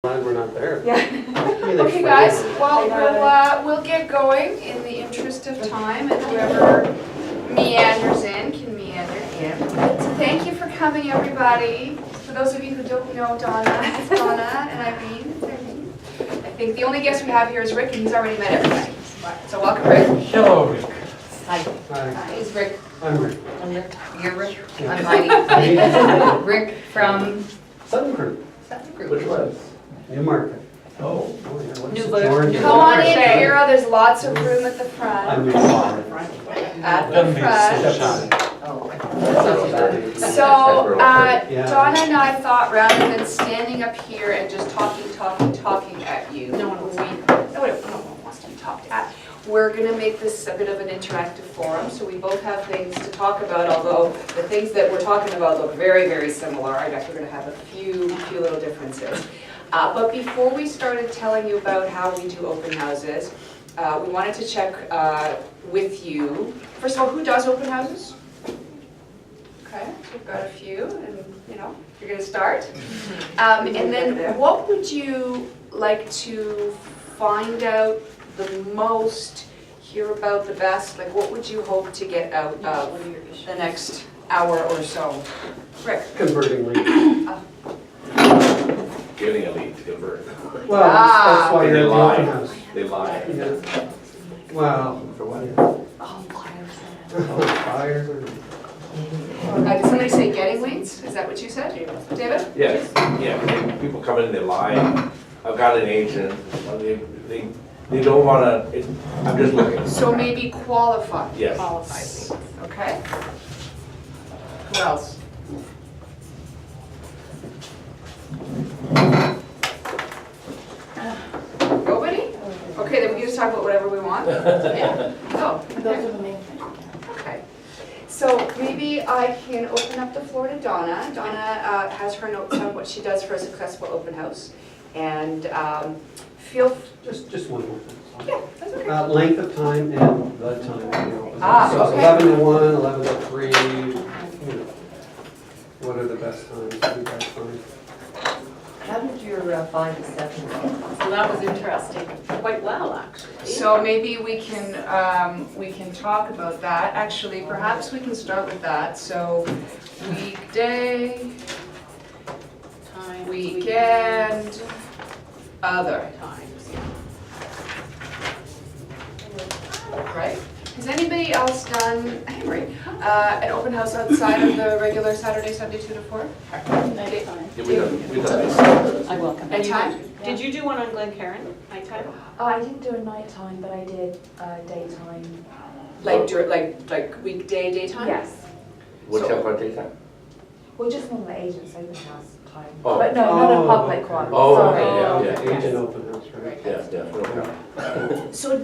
Glad we're not there. Yeah. Okay, guys, well, we'll get going in the interest of time, and whoever meanders in can meander in. So thank you for coming, everybody. For those of you who don't know Donna, it's Donna, and Irene, it's Irene. I think the only guest we have here is Rick, and he's already met everybody. So welcome, Rick. Hello, Rick. Hi. Hi. He's Rick. I'm Rick. I'm Rick. You're Rick. Yeah. I'm Heidi. Rick from Sutton Group. Sutton Group. Which was? Newmarket. Oh. New Come on in, Vera. There's lots of room at the front. I'm fine. At the front. Oh. So, Yeah. Donna and I thought rather than standing up here and just talking at you, no one wants to be talked at, we're going to make this a bit of an interactive forum, so we both have things to talk about, although the things that we're talking about look very, very similar. I guess we're going to have a few little differences. But before we started telling you about how we do open houses, we wanted to check with you. First of all, who does open houses? Okay, so we've got a few, and you're going to start. And then what would you like to find out the most, hear about the best? Like, what would you hope to get out of the next hour or so? Rick? Converting leads. Getting a lead to convert. Well, that's why They you're at the lie. open house. They lie. Yeah. Well, For what? fires or... Did somebody say getting leads? Is that what you said? David? Yes, yeah, people come in, they lie. I've got an agent, they don't wanna, I'm just looking. So maybe qualified. Yes. Qualified. Okay. Who else? Nobody? Okay, then we can just talk about whatever we want. Yeah. Oh, Those are the main things. okay. So maybe I can open up the floor to Donna. Donna has her notes on what she does for a successful open house. And feel... Just one more thing. Yeah, that's okay. Length of time and the time. So okay. 11 to 1, 11 to 3, what are the best times you guys find? How did your 5 to 7 go? So that was interesting. Quite well, actually. So maybe we can talk about that. Actually, perhaps we can start with that. So weekday, weekend, other times. Right? Has anybody else done, Henry, an open house outside of the regular Saturday, Sunday 2 to 4? Yeah, we done this. I welcome. At time? Did you do one on Glencairn, nighttime? Oh, I didn't do a nighttime, but I did daytime. Like weekday, daytime? Yes. What's your about daytime? Well, just normal agents open house time. Oh. But no, not a public one. Oh, Sorry. okay, yeah. Agent open house, right? Yeah, So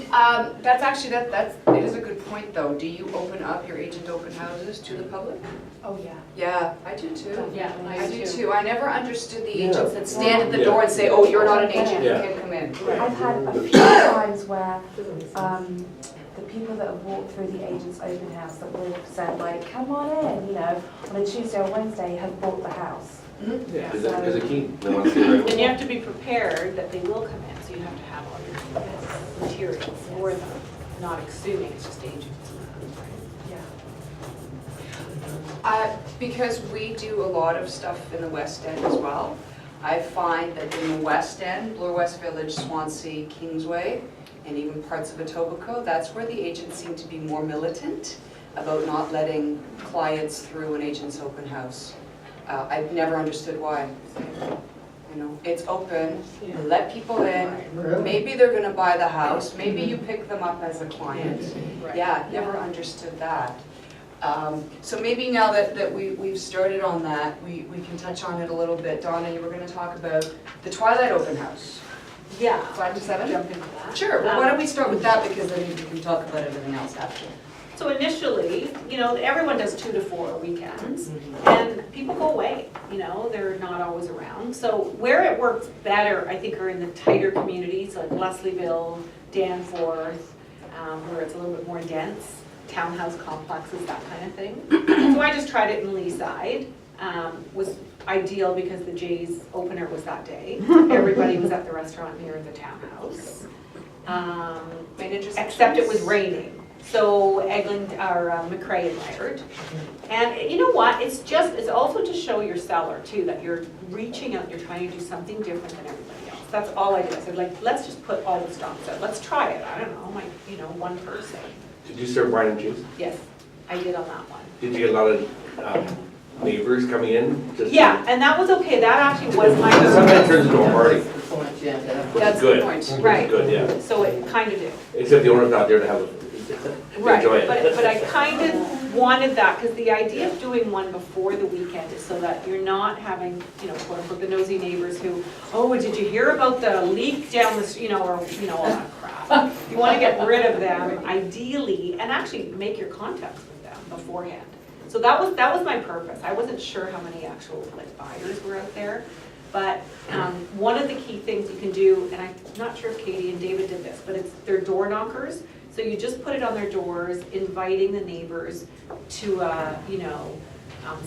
that's actually, it is a good point though. Do you open up your agent open houses to the public? Oh, yeah. Yeah, I do too. Yeah, I do too. I never understood the Yeah. agents that stand at the Yeah. door and say, oh, you're not an agent, you Yeah. can't come in. I've had a few times where the people that have walked through the agent's open house that will have said, like, come on in, on a Tuesday or Wednesday have bought the house. Yeah, is it key? They want to see it right And away. you have to be prepared that they will come in, so you have to have all your materials for them, not assuming it's just agents. Yeah. Because we do a lot of stuff in the West End as well. I find that in the West End, Bloor West Village, Swansea, Kingsway, and even parts of Etobicoke, that's where the agents seem to be more militant about not letting clients through an agent's open house. I've never understood why. It's open, let people in, maybe they're gonna buy the house, maybe you pick them up as a client. Yeah, never understood that. So maybe now that we've started on that, we can touch on it a little bit. Donna, you were gonna talk about the Twilight open house. Yeah. 5 to 7? Jump into that. Sure, well, why don't we start with that, because then we can talk about everything else after. So initially, everyone does 2 to 4 weekends, and people go away, they're not always around. So where it works better, I think, are in the tighter communities like Leslieville, Danforth, where it's a little bit more dense, townhouse complexes, that kind of thing. So I just tried it in Leaside, was ideal because the Jays opener was that day. Everybody was at the restaurant near the townhouse. Except it was raining. So Eglin, or McCrae admired. And you know what, it's also to show your seller too, that you're reaching out, you're trying to do something different than everybody else. That's all I did. I said, like, let's just put all the stops out. Let's try it. I don't know, like, one person. Did you serve wine and cheese? Yes, I did on that one. Did you get a lot of neighbors coming in? Just to- Yeah, and that was okay. That actually was my. This sometimes turns into a party. That's the Good. point. Right. Good, yeah. So it kind of did. Except the owner's not there to have a, Right, enjoy it. but I kind of wanted that, because the idea of doing one before the weekend is so that you're not having, quote unquote, the nosy neighbors who, oh, did you hear about the leak down the, or, all that crap. You want to get rid of them ideally, and actually make your contacts with them beforehand. So that was my purpose. I wasn't sure how many actual buyers were out there. But one of the key things you can do, and I'm not sure if Katie and David did this, but they're door knockers. So you just put it on their doors, inviting the neighbors to,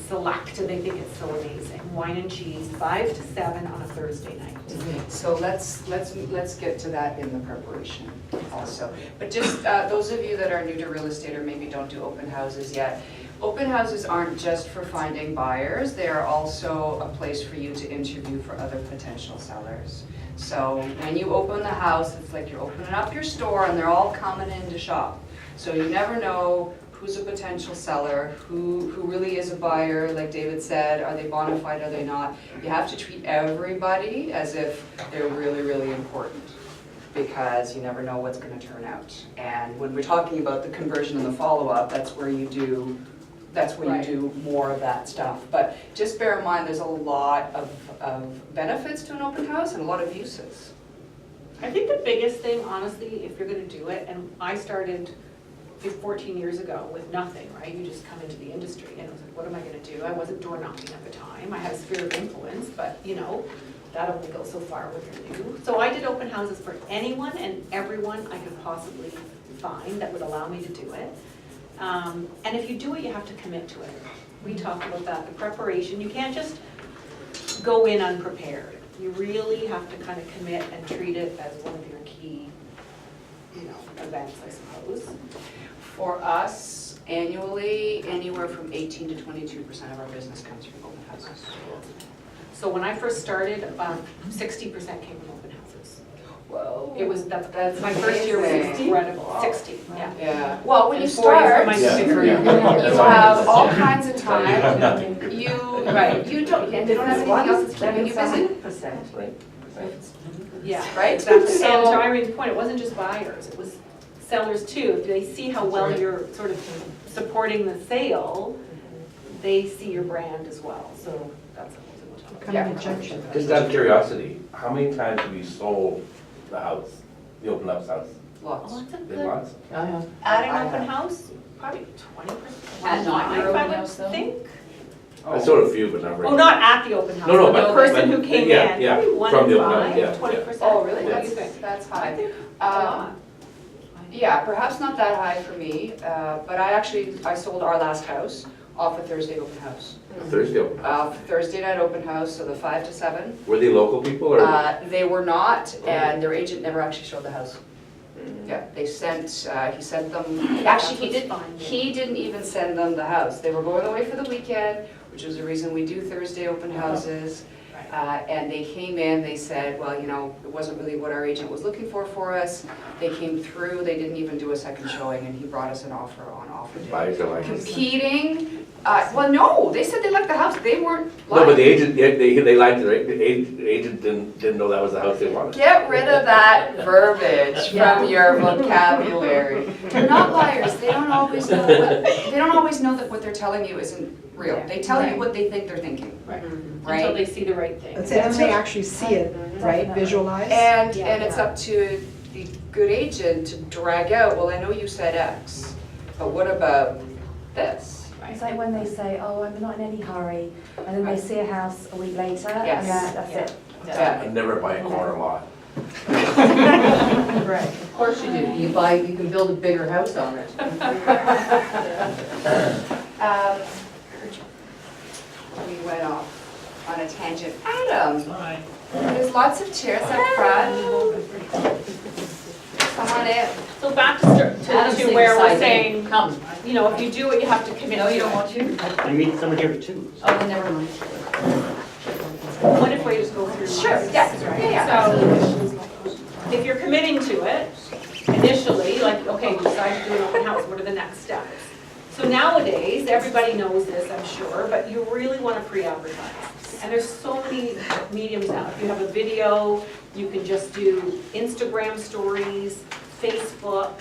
select, and they think it's so amazing. Wine and cheese, 5 to 7 on a Thursday night. So let's get to that in the preparation also. But just those of you that are new to real estate or maybe don't do open houses yet, open houses aren't just for finding buyers, they are also a place for you to interview for other potential sellers. So when you open the house, it's like you're opening up your store and they're all coming in to shop. So you never know who's a potential seller, who really is a buyer, like David said, are they bona fide, are they not? You have to treat everybody as if they're really, really important, because you never know what's going to turn out. And when we're talking about the conversion and the follow-up, that's where you do more of that stuff. But just bear in mind, there's a lot of benefits to an open house and a lot of uses. I think the biggest thing, honestly, if you're going to do it, and I started 14 years ago with nothing, right? You just come into the industry, and I was like, what am I going to do? I wasn't door knocking at the time. I had a sphere of influence, but that only goes so far when you're new. So I did open houses for anyone and everyone I could possibly find that would allow me to do it. And if you do it, you have to commit to it. We talked about that, the preparation. You can't just go in unprepared. You really have to kind of commit and treat it as one of your key, events, I suppose. For us, annually, anywhere from 18 to 22% of our business comes from open houses. So when I first started, 60% came from open houses. Whoa. It was, that's my first year was incredible, 60, yeah. Yeah, well, when you And 4 years start, of my Yeah. degree. you have all kinds of time. You don't have anything else that's keeping you busy. Yeah, Right? exactly. And to So- Irene's point, it wasn't just buyers, it was sellers too. If they see how well you're sort of supporting the sale, they see your brand as well, so that's what we'll talk about. Yeah. Just out of curiosity, how many times have you sold the house, the open house house? Lots. Oh, that's a Been good, lots? at an open house, probably 20%. At not your open I would house, though? think. I sold a few, but not really. Oh, not at the open house. No, the but- person but- who came yeah, in, yeah, probably 1 from in the open house, 5, yeah, 20%. Oh, really? What do you think? That's I high. think a lot. Yeah, perhaps not that high for me, but I sold our last house off a Thursday open house. Thursday open house. Thursday night open house, so the 5 to 7. Were they local people or? They were not, and their agent never actually showed the house. Yeah, he sent them, actually he didn't even send them the house. They were going away for the weekend, which is the reason we do Thursday open houses. And they came in, they said, well, it wasn't really what our agent was looking for us. They came through, they didn't even do a second showing, and he brought us an offer on offer day. Buyers are like. Competing, well, no, they said they liked the house, they weren't No, lying. but the agent, they liked it, the agent didn't know that was the house they wanted. Get rid of that verbiage from your vocabulary. They're not liars. They don't always know that what they're telling you isn't real. They tell you what they think they're thinking, Right. Until right? they see the right thing. Let's say then they actually see it, right, visualize. And Yeah. it's up to the good agent to drag out, well, I know you said X, but what about this? It's like when they say, oh, I'm not in any hurry, and then they see a house a week later, Yes. and that's it. Yeah. I'd never buy a corner lot. Right. Of course you do. You can build a bigger house on it. we went off on a tangent. Adam, there's lots of chairs up front. Come on in. So back to where we're saying, Come. you know, if you do it, you have to commit to it. to? I meet someone here too. Oh, then never mind. What if we just go through? Sure, mine? yes, yeah. So, if you're committing to it, initially, like, okay, you decide to do an open house, what are the next steps? So nowadays, everybody knows this, I'm sure, but you really want to pre-advertise. And there's so many mediums now. If you have a video, you can just do Instagram stories, Facebook.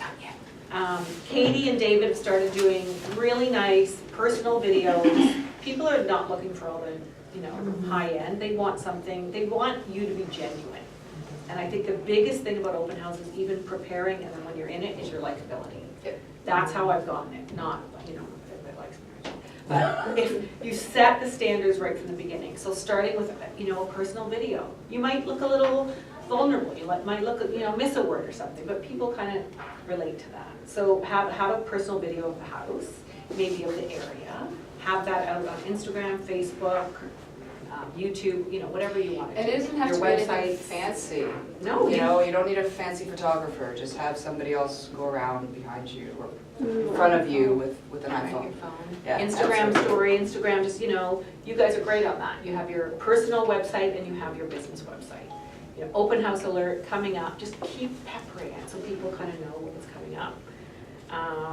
Katie and David have started doing really nice personal videos. People are not looking for all the, you know, high end. They want something, they want you to be genuine. And I think the biggest thing about open houses, even preparing and then when you're in it, is your likability. That's how I've gotten it, not, you know, everybody likes marriage. But if you set the standards right from the beginning, so starting with, you know, a personal video, you might look a little vulnerable, you might look, you know, miss a word or something, but people kind of relate to that. So have a personal video of the house, maybe of the area, have that out on Instagram, Facebook, YouTube, you know, whatever you want to do. And it doesn't have Your to be anything website. fancy. No, You know, you don't need a fancy photographer, just have somebody else go around behind you or in front of you with an iPhone. Yeah, Instagram absolutely. story, Instagram, just, you know, you guys are great on that. You have your personal website and you have your business website. You know, open house alert coming up, just keep peppering it so people kind of know what's coming up.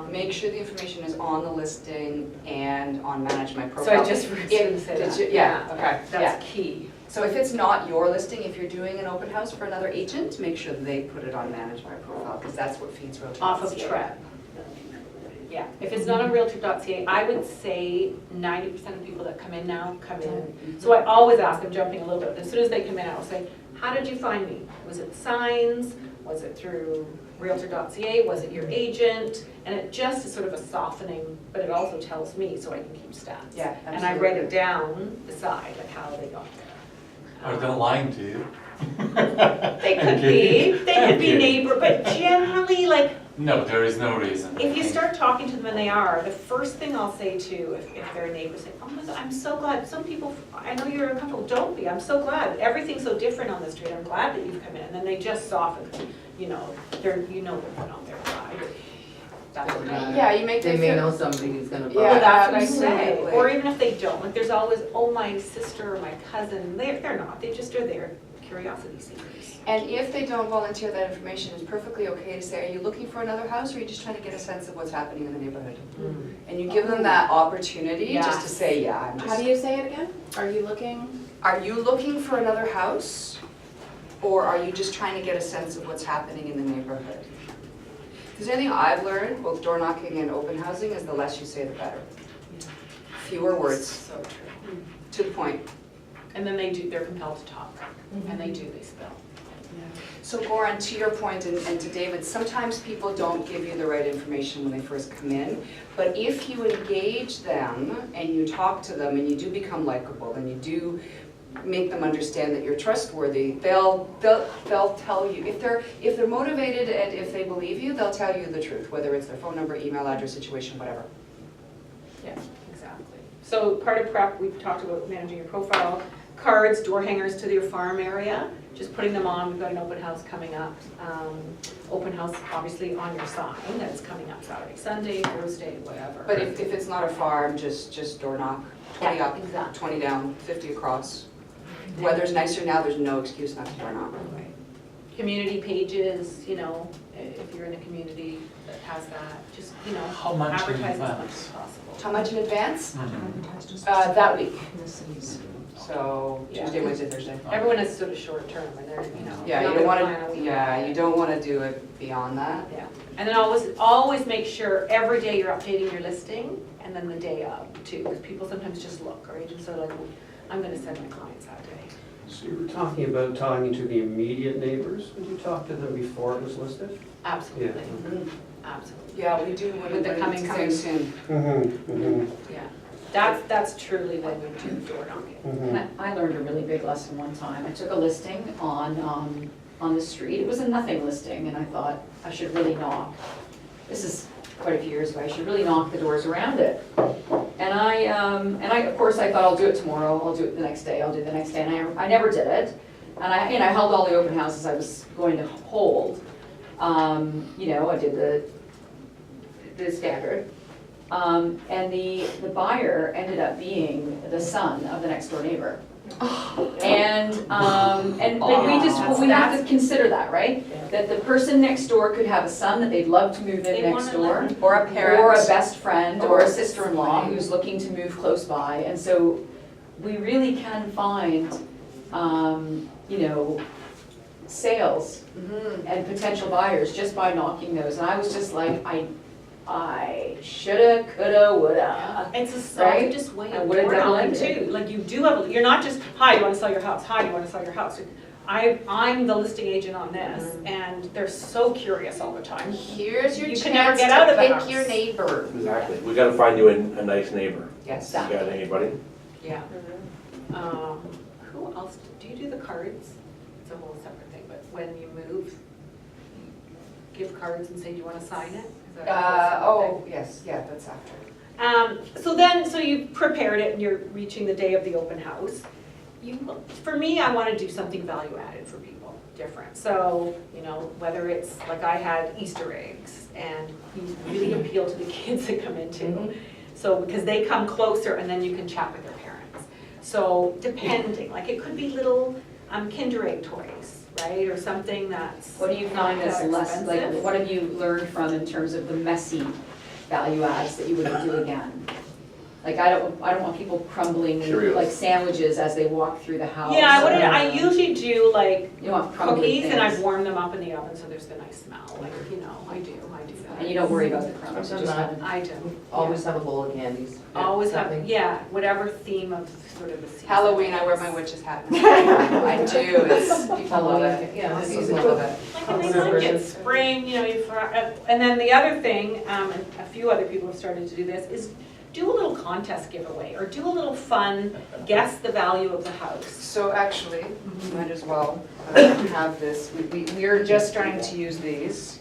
Make sure the information is on the listing and on Manage My So Profile. I just If- didn't say did that. you- Yeah, okay, yeah. That's key. So if it's not your listing, if you're doing an open house for another agent, make sure they put it on Manage My Profile, because that's what feeds Realtor. Off of Treb. Yeah, if it's not on Realtor.ca, I would say 90% of people that come in now come in. So I always ask, I'm jumping a little bit, as soon as they come in, I'll say, how did you find me? Was it signs? Was it through Realtor.ca? Was it your agent? And it just is sort of a softening, but it also tells me so I can keep stats. Yeah, And I write it down beside, like how they got there. Are they lying to you? They could be, they could be neighbor, but generally, like, No, there is no reason. if you start talking to them and they are, the first thing I'll say to, if they're neighbors, say, oh my God, I'm so glad, some people, I know you're uncomfortable, don't be, I'm so glad, everything's so different on the street, I'm glad that you've come in, and then they just soften, you know, they're put on their side. That's what I mean. Yeah, you make They them may feel. know somebody who's gonna buy. Well, Yeah, that's what I say, absolutely. or even if they don't, like, there's always, oh, my sister or my cousin, they're not, they just are there, curiosity seekers. And if they don't volunteer that information, it's perfectly okay to say, are you looking for another house, or are you just trying to get a sense of what's happening in the neighborhood? And you give them that opportunity just to say, yeah, I'm How just. do you say it again? Are you looking? Are you looking for another house? Or are you just trying to get a sense of what's happening in the neighborhood? Because anything I've learned, both door knocking and open housing, is the less you say, the better. Fewer words, So true. to the point. And then they're compelled to talk, and they spill. So Goran, to your point, and to David, sometimes people don't give you the right information when they first come in, but if you engage them and you talk to them and you do become likable and you do make them understand that you're trustworthy, they'll tell you, if they're motivated and if they believe you, they'll tell you the truth, whether it's their phone number, email address, situation, whatever. Yeah, exactly. So part of prep, we've talked about managing your profile, cards, door hangers to your farm area, just putting them on. We've got an open house coming up. Open house, obviously, on your sign that's coming up Saturday, Sunday, Thursday, whatever. But if it's not a farm, just door knock, 20 up, exactly. 20 down, 50 across. Weather's nicer now, there's no excuse not to door knock. Community pages, you know, if you're in a community that has that, just, you know, How much in advertise as much advance? as possible. How much in advance? That week. So Yeah. Tuesday, Wednesday, Thursday. Everyone is sort of short term, and they're, you know. Yeah, not you don't gonna want plan a to. week Yeah, ahead. you don't want to do it beyond that. Yeah, and then always make sure every day you're updating your listing, and then the day of too, because people sometimes just look, or agents are like, well, I'm gonna send my clients that day. So you were talking about talking to the immediate neighbors. Did you talk to them before it was listed? Absolutely, Mhm. absolutely, Yeah, we do With the coming soon. yeah. That's truly when you do door knocking. And I learned a really big lesson one time. I took a listing on the street. It was a nothing listing, and I thought I should really knock. This is quite a few years ago. I should really knock the doors around it. And I, of course, I thought I'll do it tomorrow, I'll do it the next day, I'll do it the next day, and I never did it. And I held all the open houses I was going to hold. You know, I did the standard. And the buyer ended up being the son of the next door neighbor. And we have to consider that, right? That the person next door could have a son that they'd love to move in next door. Or a parent. Or a best friend, or a sister-in-law who's looking to move close by. And so we really can find, you know, sales and potential buyers just by knocking those. And I was just like, I shoulda, coulda, woulda. It's a Right? selfish way I of would've door done knocking it. too. Like you do have, you're not just, hi, you wanna sell your house, hi, you wanna sell your house. I'm the listing agent on this, and they're so curious all the time. Here's your You can never chance get out to of the pick house. your neighbor. Exactly. We gotta find you a nice neighbor. Yes. You got anybody? Yeah. Who else, do you do the cards? It's a whole separate thing, but when you move, you give cards and say, do you wanna sign it? Is that a whole separate thing? Yes, yeah, that's after. So you prepared it and you're reaching the day of the open house. For me, I want to do something value added for people, different. So, you know, whether it's, like I had Easter eggs and you really appeal to the kids that come in too. So, because they come closer and then you can chat with their parents. So depending, like it could be little Kinder Egg toys, right? Or something that's What do you find not is that less, like, expensive. what have you learned from in terms of the messy value adds that you wouldn't do again? Like, I don't want people crumbling Cheerios. like sandwiches as they walk through the house. Yeah, or, I usually do like You don't want crumbly cookies and things. I've warmed them up in the oven so there's the nice smell, like, you know, I do that. And you don't worry about the crumbs, you I've just done have. I do. Always have a bowl of candies. Always have, Something. yeah, whatever theme of sort of the season. Halloween, I wear my witch's hat. I do, it's, people love it. Yeah, The this season is love it. Like, and they like it, spring, you know, and then the other thing, and a few other people have started to do this, is do a little contest giveaway, or do a little fun, guess the value of the house. So actually, might as well have this, we're just starting to use these.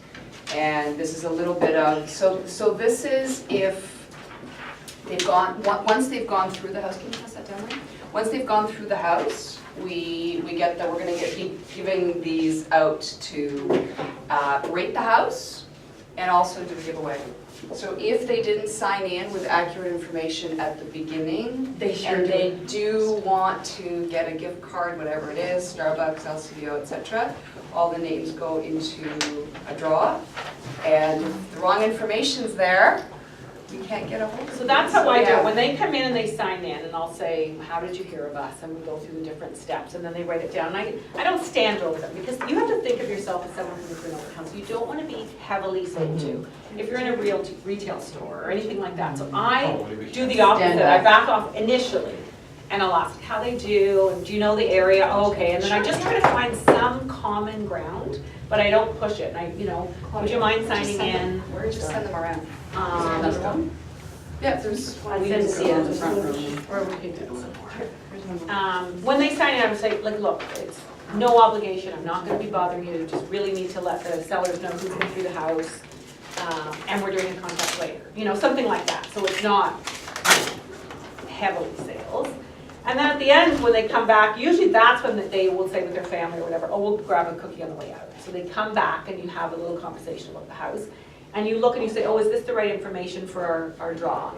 And this is a little bit of, so this is if they've gone, once they've gone through the house, can you pass that down there? Once they've gone through the house, we get that, we're gonna be giving these out to rate the house and also do a giveaway. So if they didn't sign in with accurate information at the beginning, and they do want to get a gift card, whatever it is, Starbucks, LCBO, etc., all the names go into a draw, and if the wrong information's there, we can't get a hold of it. So that's how I do Yeah. it. When they come in and they sign in, and I'll say, how did you hear of us? And we go through the different steps, and then they write it down. And I don't stand over them, because you have to think of yourself as someone who's in an open house. You don't want to be heavily sold to. If you're in a real retail store or anything like that. So I do the opposite. I back off initially, and I'll ask how they do, and do you know the area? Oh, okay. And then I just try to find some common ground, but I don't push it. And I, you know, would you mind signing in? Or just send them around. Another one? Yeah, there's. I didn't see it in the front room. Or we could do some more. When they sign in, I would say, like, look, it's no obligation, I'm not gonna be bothering you, just really need to let the sellers know who's been through the house, and we're doing a contract later, you know, something like that, so it's not heavily sales. And then at the end, when they come back, usually that's when they will say with their family or whatever, oh, we'll grab a cookie on the way out. So they come back and you have a little conversation about the house, and you look and you say, oh, is this the right information for our draw?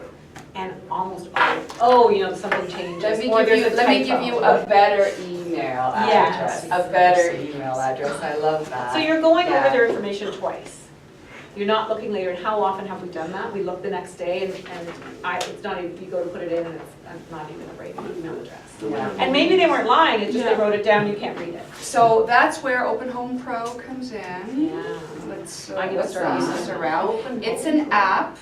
And almost always, oh, you know, something changes. Let me or give there's you typo. a better email address. Yes. A better email address, I love that. So you're going over Yeah. their information twice. You're not looking later, and how often have we done that? We look the next day, and it's not even, you go to put it in, and it's not even a right email address. Yeah. And maybe they weren't lying, it's just they wrote it down, you can't read it. So that's where Open Home Pro comes in. Yeah. Let's I can let's start pass using this it. around. It's an app.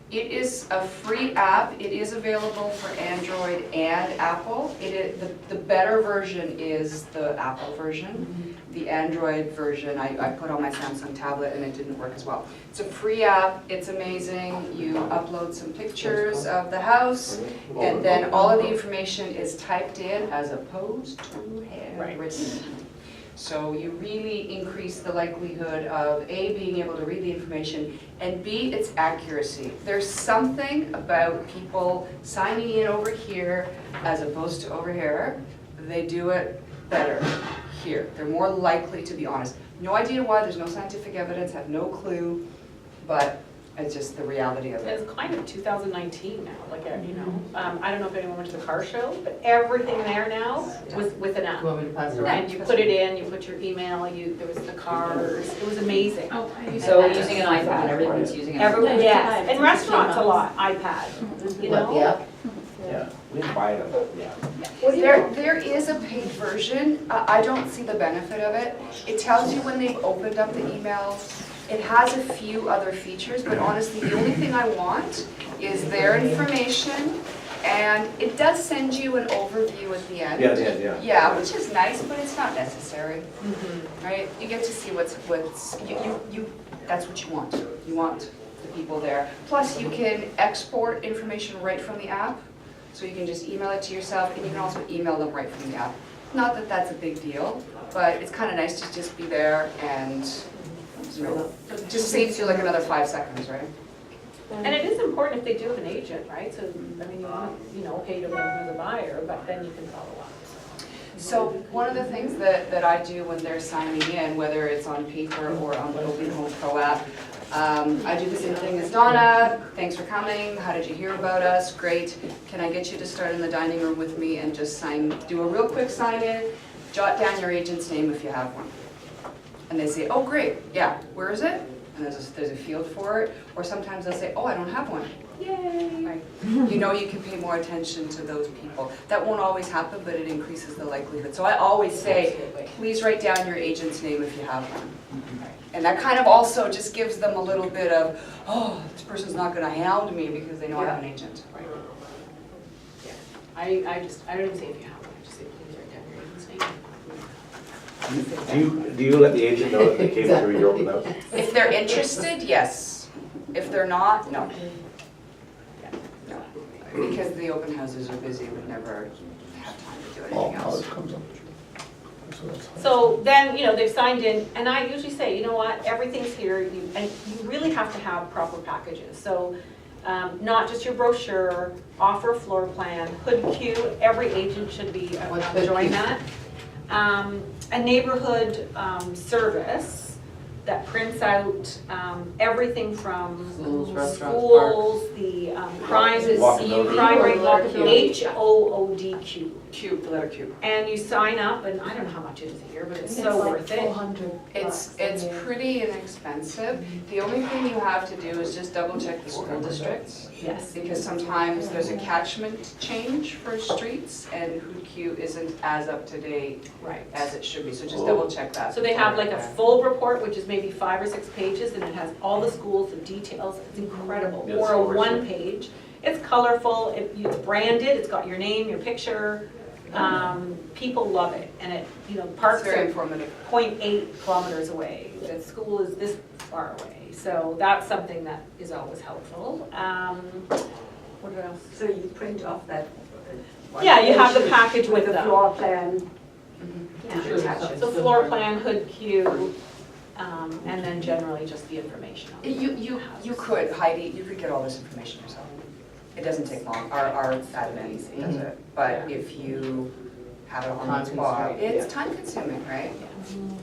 It is a free app. It is available for Android and Apple. The better version is the Apple version. The Android version, I put on my Samsung tablet and it didn't work as well. It's a free app. It's amazing. You upload some pictures of the house, and then all of the information is typed in as opposed to handwritten. So you really increase the likelihood of A, being able to read the information, and B, its accuracy. There's something about people signing in over here as opposed to over here. They do it better here. They're more likely to be honest. No idea why, there's no scientific evidence, have no clue, but it's just the reality of it. It's kind of 2019 now, like, you know, I don't know if anyone went to the car show, but everything there now was with an app. You want me to pass it around? And you put it in, you put your email, there was the cars, it was amazing. So using an iPad, everyone's using an iPad. Everyone, yes, and restaurants a lot, iPad, you know? Yeah. Yeah, we can buy them, yeah. There is a paid version. I don't see the benefit of it. It tells you when they've opened up the emails. It has a few other features, but honestly, the only thing I want is their information, and it does send you an overview at the end. Yeah. Yeah, which is nice, but it's not necessary, right? You get to see what's that's what you want. You want the people there. Plus, you can export information right from the app, so you can just email it to yourself, and you can also email them right from the app. Not that that's a big deal, but it's kind of nice to just be there and, you know, it just saves you like another 5 seconds, right? And it is important if they do have an agent, right? So, I mean, you want, you know, okay, to know who's the buyer, but then you can follow up. So one of the things that I do when they're signing in, whether it's on paper or on the Open Home Pro app, I do the same thing as Donna. Thanks for coming. How did you hear about us? Great. Can I get you to start in the dining room with me and just do a real quick sign in, jot down your agent's name if you have one. And they say, oh great, yeah, where is it? And there's a field for it. Or sometimes they'll say, oh, I don't have one. Yay! Right. You know, you can pay more attention to those people. That won't always happen, but it increases the likelihood. So I always say, please write down your agent's name if you have one. And that kind of also just gives them a little bit of, oh, this person's not going to hound me because they know I have an agent. Right. Yeah. I don't even say if you have one, I just say please write down your agent's name. Do you let the agent know that they came through your open house? If they're interested, yes. If they're not, no. No. Because the open houses are busy, would never have time to do anything else. So then, you know, they've signed in, and I usually say, you know what, everything's here, and you really have to have proper packages. So not just your brochure, offer a floor plan, hood queue, every agent should be enjoying that. A neighborhood service that prints out everything from Schools, restaurants, schools, the crime rate, HOODQ. Cube, the letter Q. And you sign up, and I don't know how much it is a year, but it's so worth it. It's pretty inexpensive. The only thing you have to do is just double check the school districts. Yes. Because sometimes there's a catchment change for streets and hood queue isn't as up to date Right. as it should be, so just double check that. So they have like a full report, which is maybe 5 or 6 pages, and it has all the schools, the details, it's incredible. Yeah, Or a it's one page. It's colorful, it's branded, it's got your name, your picture. People love it, and it, you know, It's parks very are informative. 0.8 kilometers away. The school is this far away, so that's something that is always helpful. What else? So you print off that? Yeah, you have the package with the them. floor plan. Yeah. So floor plan, hood queue, and then generally just the information on it. You could, Heidi, you could get all this information yourself. It doesn't take long, our admin does it, but if you have it on the spot, it's time consuming, right?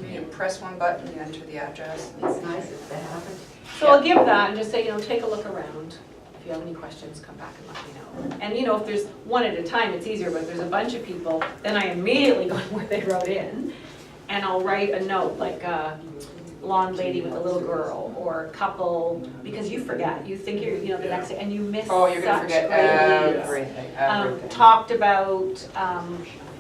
You press one button, you enter the address. It's nice if they have it. So I'll give that and just say, you know, take a look around. If you have any questions, come back and let me know. And you know, if there's one at a time, it's easier, but if there's a bunch of people, then I immediately go where they wrote in, and I'll write a note, like a blonde lady with a little girl, or a couple, because you forget. You think you're, you know, the next day, and you miss Oh, you're gonna such forget great news. everything. Talked about,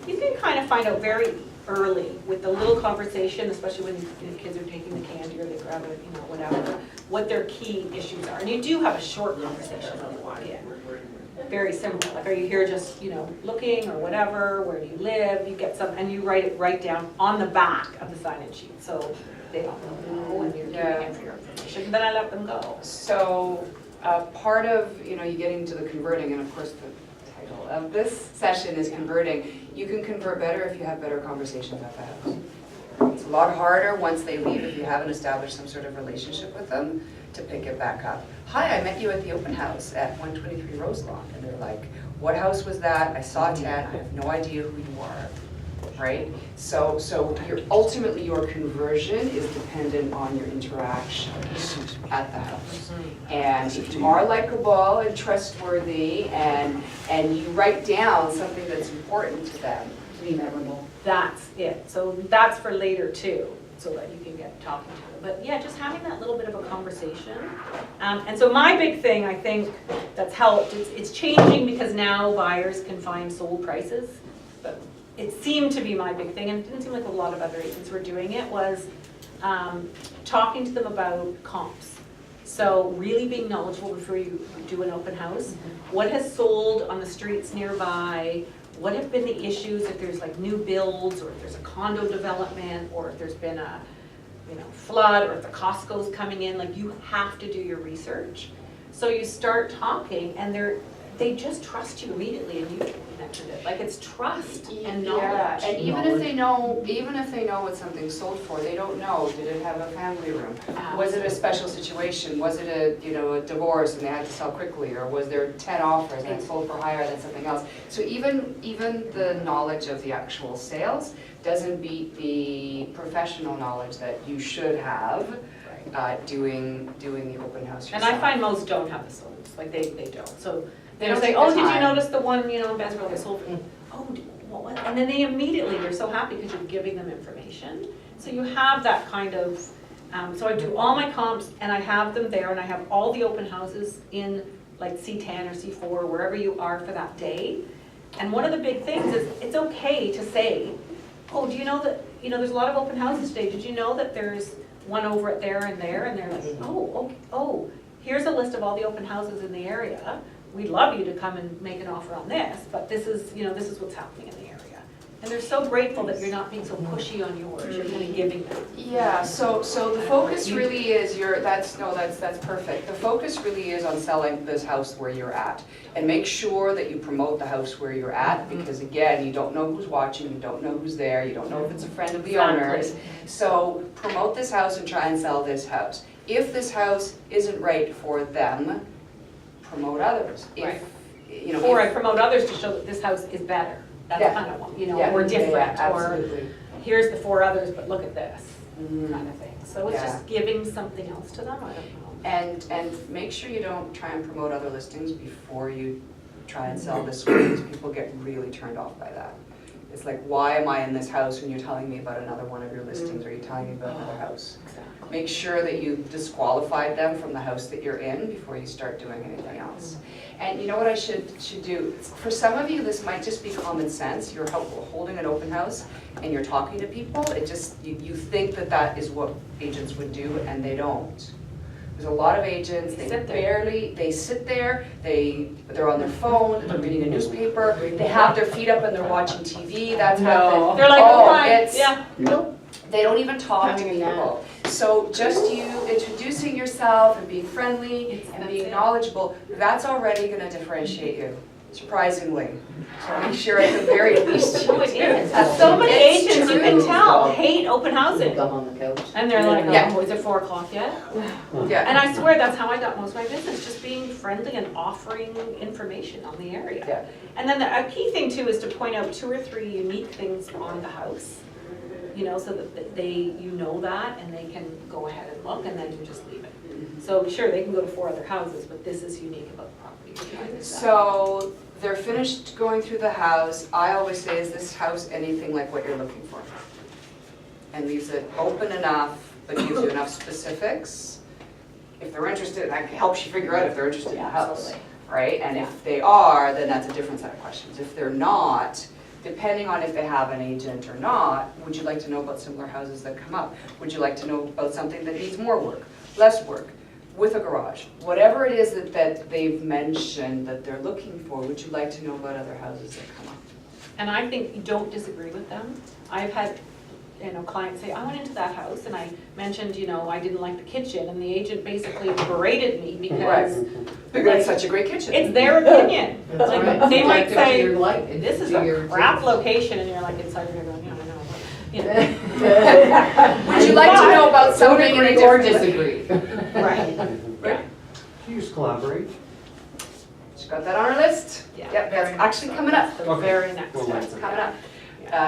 you can kind of find out very early with the little conversation, especially when the kids are taking the candy or they grab it, you know, whatever, what their key issues are. And you do have a short conversation when they walk in. Very simple, like, are you here just, you know, looking or whatever, where do you live? You get some, and you write it right down on the back of the sign-in sheet, so they don't know when you're giving it for your information. Then I let them go. So part of, you know, you getting to the converting, and of course the title of this session is converting. You can convert better if you have better conversations at the house. It's a lot harder once they leave if you haven't established some sort of relationship with them to pick it back up. Hi, I met you at the open house at 123 Roselawn. And they're like, what house was that? I saw 10, I have no idea who you are, right? So ultimately your conversion is dependent on your interactions at the house. And if you are likable and trustworthy and you write down something that's important to them, Be memorable. That's it. So that's for later too, so that you can get talking to them. But yeah, just having that little bit of a conversation. And so my big thing, I think, that's helped, it's changing because now buyers can find sold prices. But it seemed to be my big thing, and it didn't seem like a lot of other agents were doing it, was talking to them about comps. So really being knowledgeable before you do an open house. What has sold on the streets nearby? What have been the issues if there's like new builds, or if there's a condo development, or if there's been a flood, or if the Costco's coming in? Like, you have to do your research. So you start talking, and they just trust you immediately, and you mentioned it. Like, it's trust and knowledge. Yeah, and even if they know what something's sold for, they don't know, did it have a family room? Was it a special situation? Was it a divorce and they had to sell quickly? Or was there 10 offers and it sold for higher than something else? So even the knowledge of the actual sales doesn't beat the professional knowledge that you should have doing the open house yourself. And I find most don't have the solds, like they don't. So they don't They say, don't oh, take the did you time. notice the one, in Bensville they sold for? Oh, what? And then they're so happy because you're giving them information. So you have that kind of, so I do all my comps and I have them there, and I have all the open houses in like C10 or C4 or wherever you are for that day. And one of the big things is it's okay to say, oh, do you know that, there's a lot of open houses today. Did you know that there's one over at there? And they're like, oh, okay, oh, here's a list of all the open houses in the area. We'd love you to come and make an offer on this, but this is what's happening in the area. And they're so grateful that you're not being so pushy on yours, you're kind of giving them. Yeah, so the focus really is that's perfect. The focus really is on selling this house where you're at. And make sure that you promote the house where you're at, because again, you don't know who's watching, you don't know who's there, you don't know if it's a friend of the owner's. So promote this house and try and sell this house. If this house isn't right for them, promote others. Right. Or I promote others to show that this house is better. That's kind of one, or different, or here's the 4 others, but look at this, kind of thing. So it's just giving something else to them, I don't know. And make sure you don't try and promote other listings before you try and sell this one, because people get really turned off by that. It's like, why am I in this house when you're telling me about another one of your listings, or you're telling me about another house? Exactly. Make sure that you disqualified them from the house that you're in before you start doing anything else. And you know what I should do? For some of you, this might just be common sense. You're holding an open house and you're talking to people. It just, you think that is what agents would do, and they don't. There's a lot of agents, they sit there, they're on their phone, they're reading a newspaper, they have their feet up and they're watching TV. That's how they're like, they don't even talk to people. So just you introducing yourself and being friendly and being knowledgeable, that's already going to differentiate you, surprisingly. So make sure at the very least you do. So many agents, you can tell, hate open housing. Gum on the couch. And they're like, Yeah. oh, is it 4 o'clock yet? Yeah. And I swear that's how I got most of my business, just being friendly and offering information on the area. Yeah. And then a key thing too is to point out 2 or 3 unique things on the house, so that you know that, and they can go ahead and look, and then you just leave it. So sure, they can go to 4 other houses, but this is unique about the property. So they're finished going through the house. I always say, is this house anything like what you're looking for? And leaves it open enough, but gives you enough specifics. If they're interested, that helps you figure out if they're interested in the house, right? And if they are, then that's a different set of questions. If they're not, depending on if they have an agent or not, would you like to know about similar houses that come up? Would you like to know about something that needs more work, less work, with a garage? Whatever it is that they've mentioned that they're looking for, would you like to know about other houses that come up? And I think you don't disagree with them. I've had clients say, I went into that house and I mentioned, I didn't like the kitchen, and the agent basically berated me because it's such a great kitchen. It's their opinion. That's Like, right. they might say, You're like, this is a crap location, and you're like inside, you're going, I know. Would you like to know about Don't something in a agree or different? disagree. Right. Do you use Collaborate? She got that on her list? Yeah. Yep, that's actually coming up. The Okay. very next Well, step. It's coming up.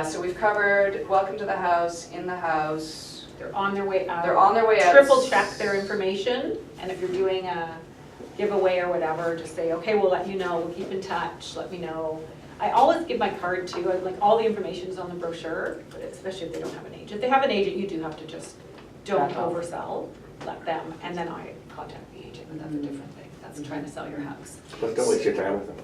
So we've covered welcome to the house, in the house. They're on their way out. They're on their way out. Triple check their information, and if you're doing a giveaway or whatever, just say, okay, we'll let you know, we'll keep in touch, let me know. I always give my card too, like all the information is on the brochure, but especially if they don't have an agent. If they have an agent, you do have to just, don't oversell, let them, and then I contact the agent, and that's a different thing. That's trying to sell your house. But don't waste your time with them.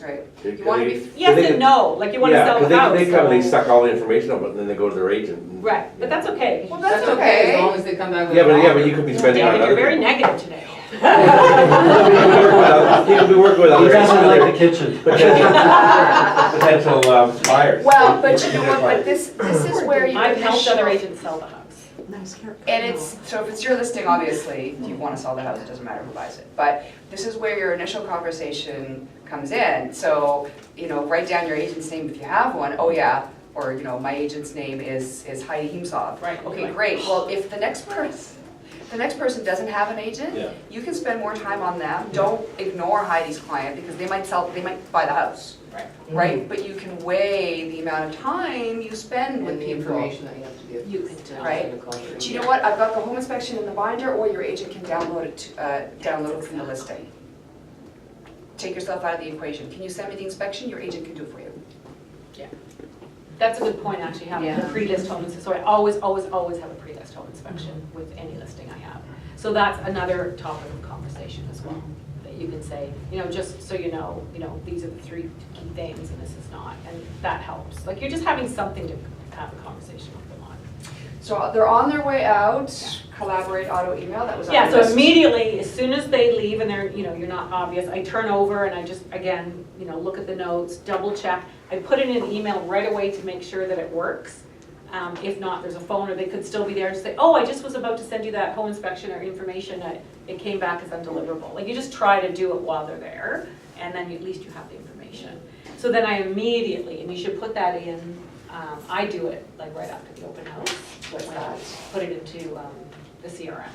Right. They- You wanna they- be, Yes they and can- no, like you wanna Yeah, sell 'cause the house, they come, they so- suck all the information up, and then they go to their agent. and- Right, but that's okay. well, That's that's okay, okay. as long as they come back with. Yeah, but you could be spending on David, other you're very people. negative today. You could be working with He other. doesn't like the kitchen. Potential buyers. Well, but you know what, but this is where you I've helped other initial, agents sell the house. and it's, so if it's your listing, obviously, if you wanna sell the house, it doesn't matter who buys it. But this is where your initial conversation comes in. So, you know, write down your agent's name if you have one. Oh yeah, or, you know, my agent's name is Heidi Himsov. Right. Okay, great. Well, if the next person doesn't have an agent, Yeah. you can spend more time on them. Don't ignore Heidi's client because they might buy the house, Right. right? But you can weigh the amount of time you spend with And the people. information that you have to give. You can to Right. the culture. Do you know what? I've got the home inspection in the binder, or your agent can download it from the listing. Take yourself out of the equation. Can you send me the inspection? Your agent can do it for you. That's a good point, actually, having a Yeah. pre-list home inspection. So I always have a pre-list home inspection with any listing I have. So that's another topic of conversation as well, that you can say, you know, just so you know, these are the three key things and this is not, and that helps. Like, you're just having something to have a conversation with them on. So they're on their way out. Collaborate auto email. That was on Yeah, the so list. immediately, as soon as they leave and they're, you're not obvious, I turn over and I just, again, look at the notes, double check. I put it in an email right away to make sure that it works. If not, there's a phone, or they could still be there and say, oh, I just was about to send you that home inspection or information, it came back as undeliverable. Like, you just try to do it while they're there, and then at least you have the information. So then I immediately, and you should put that in, I do it like right after the open house. What's that? Put it into the CRM.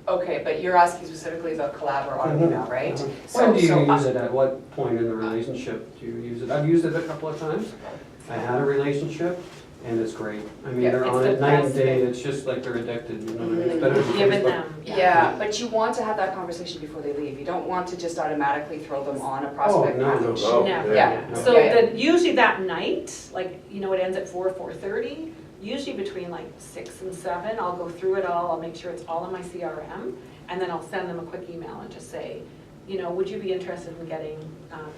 Okay, but you're asking specifically about collab or auto email, right? When do you So, use it? At what point in the relationship do you use it? I've used it a couple of times. I had a relationship, and it's great. I mean, Yeah, they're it's on the it night and best day. thing. It's just like they're addicted, It's better than Giving Facebook. them. Yeah, but you want to have that conversation before they leave. You don't want to just automatically throw them on a prospect no, no, package. no. No. Yeah. So Yeah, yeah. then usually that night, like, it ends at 4:30, usually between like 6 and 7, I'll go through it all, I'll make sure it's all in my CRM, and then I'll send them a quick email and just say, would you be interested in getting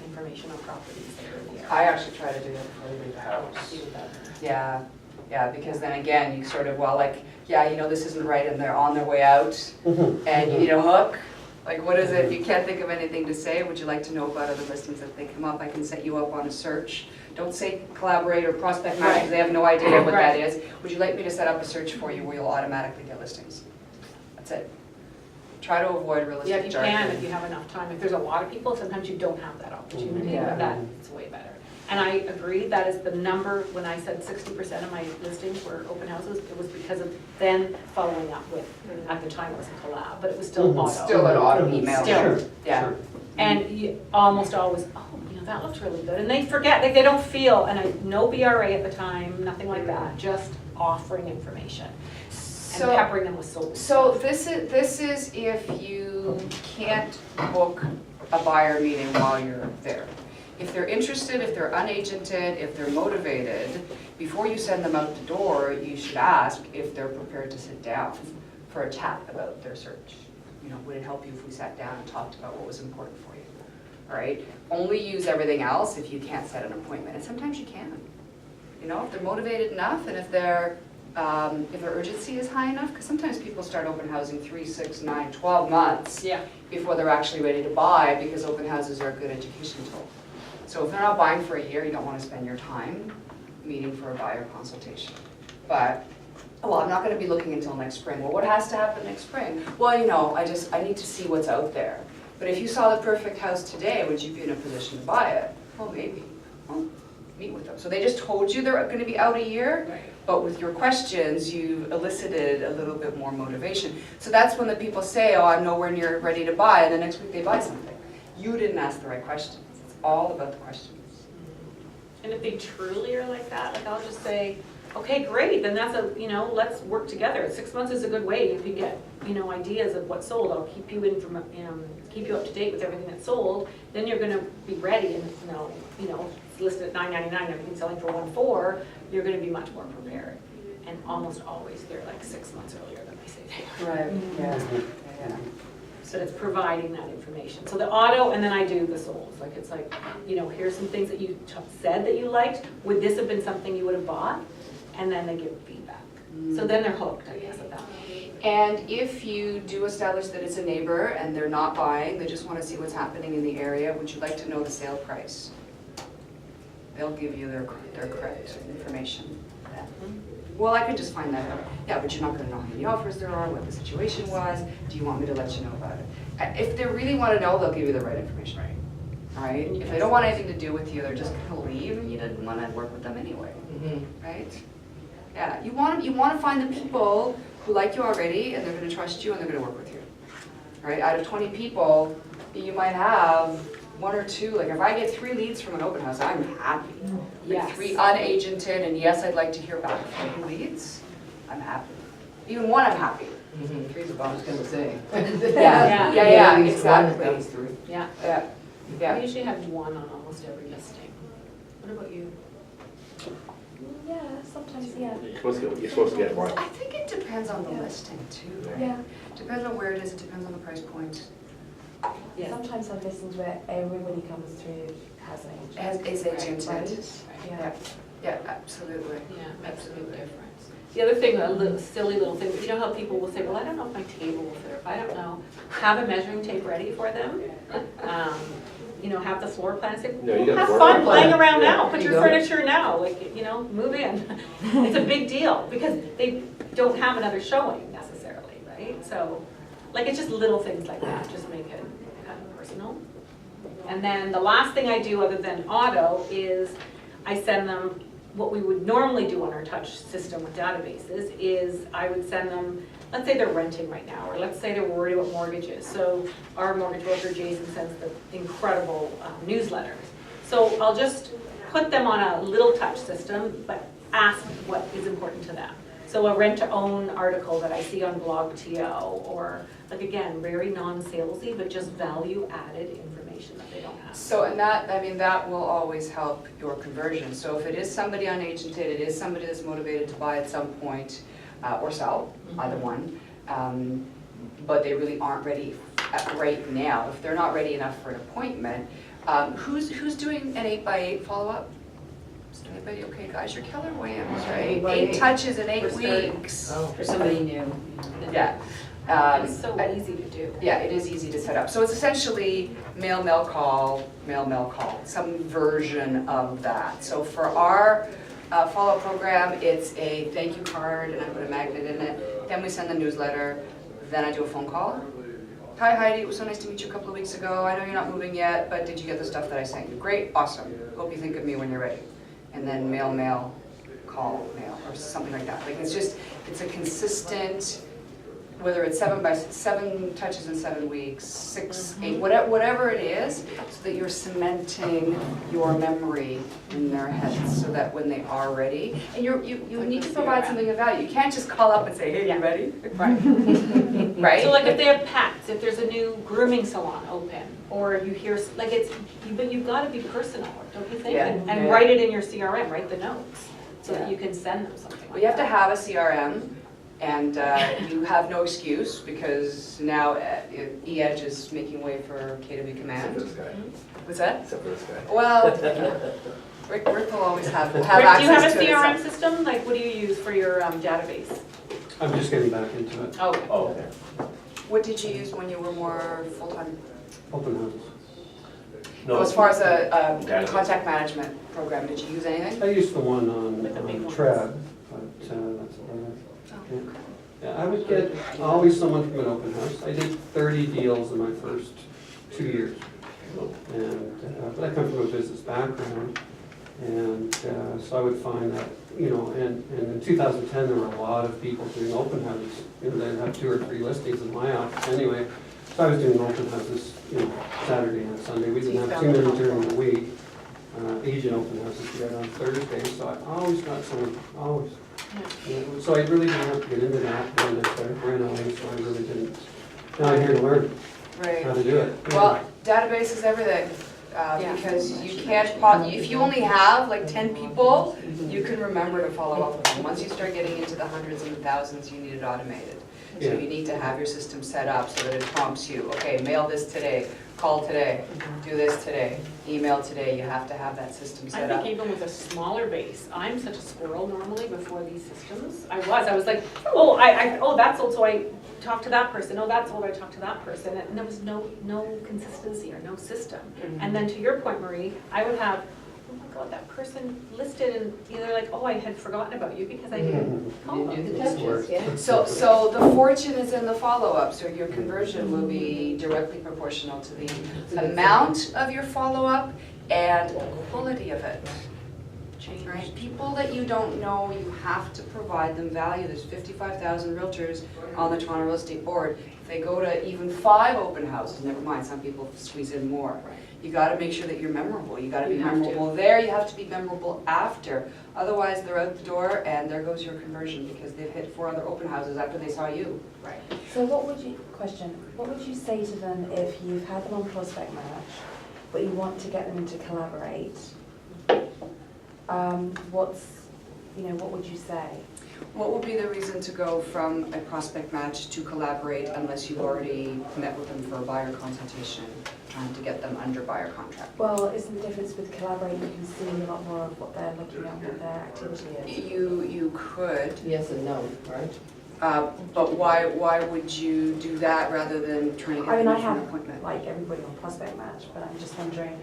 information on properties that are in the area? I actually try to do that before they leave the house. Even better. Yeah, because then again, you sort of, this isn't right, and they're on their way out, and you need a hook. Like, what is it? You can't think of anything to say. Would you like to know about other listings if they come up? I can set you up on a search. Don't say collaborate or prospect match, because they have no idea what that Right. is. Would you like me to set up a search for you where you'll automatically get listings? That's it. Try to avoid Yeah, realistic if you jargon. can, if you have enough time. If there's a lot of people, sometimes you don't have that opportunity, Yeah. but that's way better. And I agree, that is the number, when I said 60% of my listings were open houses, it was because of then following up with, at the time it was a collab, but it was still auto. Still an auto email. Still. Yeah. Sure. And you almost always, that looks really good, and they forget, like, they don't feel, and no BRA at the time, nothing like that, just offering information and So, peppering them with soap. so this is if you can't book a buyer meeting while you're there. If they're interested, if they're unagented, if they're motivated, before you send them out the door, you should ask if they're prepared to sit down for a chat about their search. Would it help you if we sat down and talked about what was important for you? All right? Only use everything else if you can't set an appointment, and sometimes you can. If they're motivated enough, and if their urgency is high enough, because sometimes people start open housing 3, 6, 9, 12 months Yeah. before they're actually ready to buy, because open houses are a good education tool. So if they're not buying for a year, you don't want to spend your time meeting for a buyer consultation. But, I'm not going to be looking until next spring. Well, what has to happen next spring? Well, I need to see what's out there. But if you saw the perfect house today, would you be in a position to buy it? Well, maybe. Well, meet with them. So they just told you they're gonna be out a year, but with your questions, you elicited a little bit more motivation. So that's when the people say, oh, I'm nowhere near ready to buy, and the next week they buy something. You didn't ask the right questions. It's all about the questions. And if they truly are like that, like I'll just say, okay, great, then that's a, let's work together. 6 months is a good way. If you get, ideas of what's sold, I'll keep you keep you up to date with everything that's sold. Then you're gonna be ready and, it's listed at $9.99, everything's selling for $1.4, you're gonna be much more prepared. And almost always, they're like 6 months earlier than they say they are. Right, yeah. So it's providing that information. So the auto, and then I do the souls. Like it's like, here's some things that you said that you liked. Would this have been something you would have bought? And then they give feedback. So then they're hooked, I guess, at that point. And if you do establish that it's a neighbor and they're not buying, they just want to see what's happening in the area, would you like to know the sale price? They'll give you their correct information. Well, I could just find that out. Yeah, but you're not going to know how many offers there are, what the situation was. Do you want me to let you know about it? If they really want to know, they'll give you the right information. Right. All right? If they don't want anything to do with you, they're just going to leave and you didn't want to work with them anyway. Right? Yeah, you want to find the people who like you already and they're going to trust you and they're going to work with you. Right? Out of 20 people, you might have 1 or 2. Like if I get 3 leads from an open house, I'm happy. Like Yes. 3 unagented, and yes, I'd like to hear back from leads. I'm happy. Even 1, I'm happy. 3's about, I was gonna say. Yeah, At least exactly. one, that was 3. Yeah. Yeah, I yeah. usually have 1 on almost every listing. What about you? Yeah, sometimes, yeah. You're supposed to get one. I think it depends on the listing too, right? Yeah. Depends on where it is, it depends on the price point. Yes. Sometimes I've listened where everybody comes through has an agent. Is agented. Right? Yeah, yeah, absolutely. Yeah, makes a big difference. The other thing, a little silly little thing, you know how people will say, well, I don't know if my table will fit, or if I don't know, have a measuring tape ready for them. Have the floor plan, say, No, you got have floor fun plan. playing around Yeah. now, put There your you go. furniture now, move in. It's a big deal, because they don't have another showing necessarily, right? So, it's just little things like that, just make it kind of personal. And then the last thing I do, other than auto, is I send them, what we would normally do on our touch system with databases is I would send them, let's say they're renting right now, or let's say they're worried about mortgages. So our mortgage broker, Jason, sends the incredible newsletters. So I'll just put them on a little touch system, but ask what is important to them. So a rent-to-own article that I see on BlogTO, or again, very non-salesy, but just value-added information that they don't have. So, and that will always help your conversion. So if it is somebody unagented, it is somebody that's motivated to buy at some point, or sell, either one, but they really aren't ready right now. If they're not ready enough for an appointment, who's doing an 8x8 follow-up? Is anybody okay, guys? You're Keller Williams, right? 8 touches in 8 weeks. Oh, For somebody new. Yeah. It's so easy to do. Yeah, it is easy to set up. So it's essentially mail, call, some version of that. So for our follow-up program, it's a thank you card, and I put a magnet in it. Then we send the newsletter. Then I do a phone call. Hi Heidi, it was so nice to meet you a couple of weeks ago. I know you're not moving yet, but did you get the stuff that I sent you? Great, awesome. Hope you think of me when you're ready. And then mail, call, mail, or something like that. It's a consistent, whether it's 7 touches in 7 weeks, 6, 8, whatever it is, so that you're cementing your memory in their heads, so that when they are ready, and you need to provide something of value. You can't just call up and say, hey, you ready? Right. Right? So if they have pets, if there's a new grooming salon open, or you hear, but you've got to be personal, don't you think? Yeah. And write it in your CRM, write the notes, so that you can send them something like that. Well, you have to have a CRM, and you have no excuse, because now E-Edge is making way for KW Command. Except for this guy. What's that? Except for this guy. Well, Rick will always have Rick, do you have a access to it. CRM so- system? What do you use for your database? I'm just getting back into it. Okay. Oh, okay. What did you use when you were more full-time? Open houses. No, As far as a Database. contact management program, did you use anything? I used the one on With the big ones. Treb, but that's about it. Yeah, I would get always someone from an open house. I did 30 deals in my first 2 years. And, but I come from a business background, And so I would find that, you know, and in 2010, there were a lot of people doing open houses. You know, they'd have 2 or 3 listings in my office anyway. So I was doing open houses, you know, Saturday and Sunday. We didn't have too many during the week. Agent open houses we had on Thursday, so I always got someone, always. Yeah, so I really didn't have to get into that when I started ran away, so I really didn't. Now I'm here to learn Right. how to do it. Well, database is everything, because you can't, if you only have like 10 people, you can remember to follow up with them. Once you start getting into the hundreds and thousands, you need it automated. So Yeah. you need to have your system set up so that it prompts you, okay, mail this today, call today, do this today, email today. You have to have that system I set up. think even with a smaller base, I'm such a squirrel normally before these systems. I was like, oh, that's old, so I talked to that person, oh, that's old, I talked to that person, and there was no consistency or no system. And then to your point, Marie, I would have, oh my God, that person listed, and either like, oh, I had forgotten about you because I didn't call You them. do the touches, yeah. So the fortune is in the follow-up, so your conversion will be directly proportional to the amount of your follow-up and the quality of it. Right? People that you don't know, you have to provide them value. There's 55,000 realtors on the Toronto Real Estate Board. If they go to even 5 open houses, never mind, some people squeeze in more. You gotta make sure that you're memorable. You gotta be memorable there, you have to be memorable after. Otherwise, they're out the door and there goes your conversion because they've hit 4 other open houses after they saw you. Right. So what would you say to them if you've had them on Prospect Match, but you want to get them to collaborate? What would you say? What would be the reason to go from a prospect match to collaborate unless you've already met with them for a buyer consultation, trying to get them under buyer contract? Well, isn't the difference with collaborating, you can see a lot more of what they're looking at, what their activity is? You could, Yes and no, right? but why would you do that rather than trying to I get mean, them I in for an have appointment? like everybody on Prospect Match, but I'm just wondering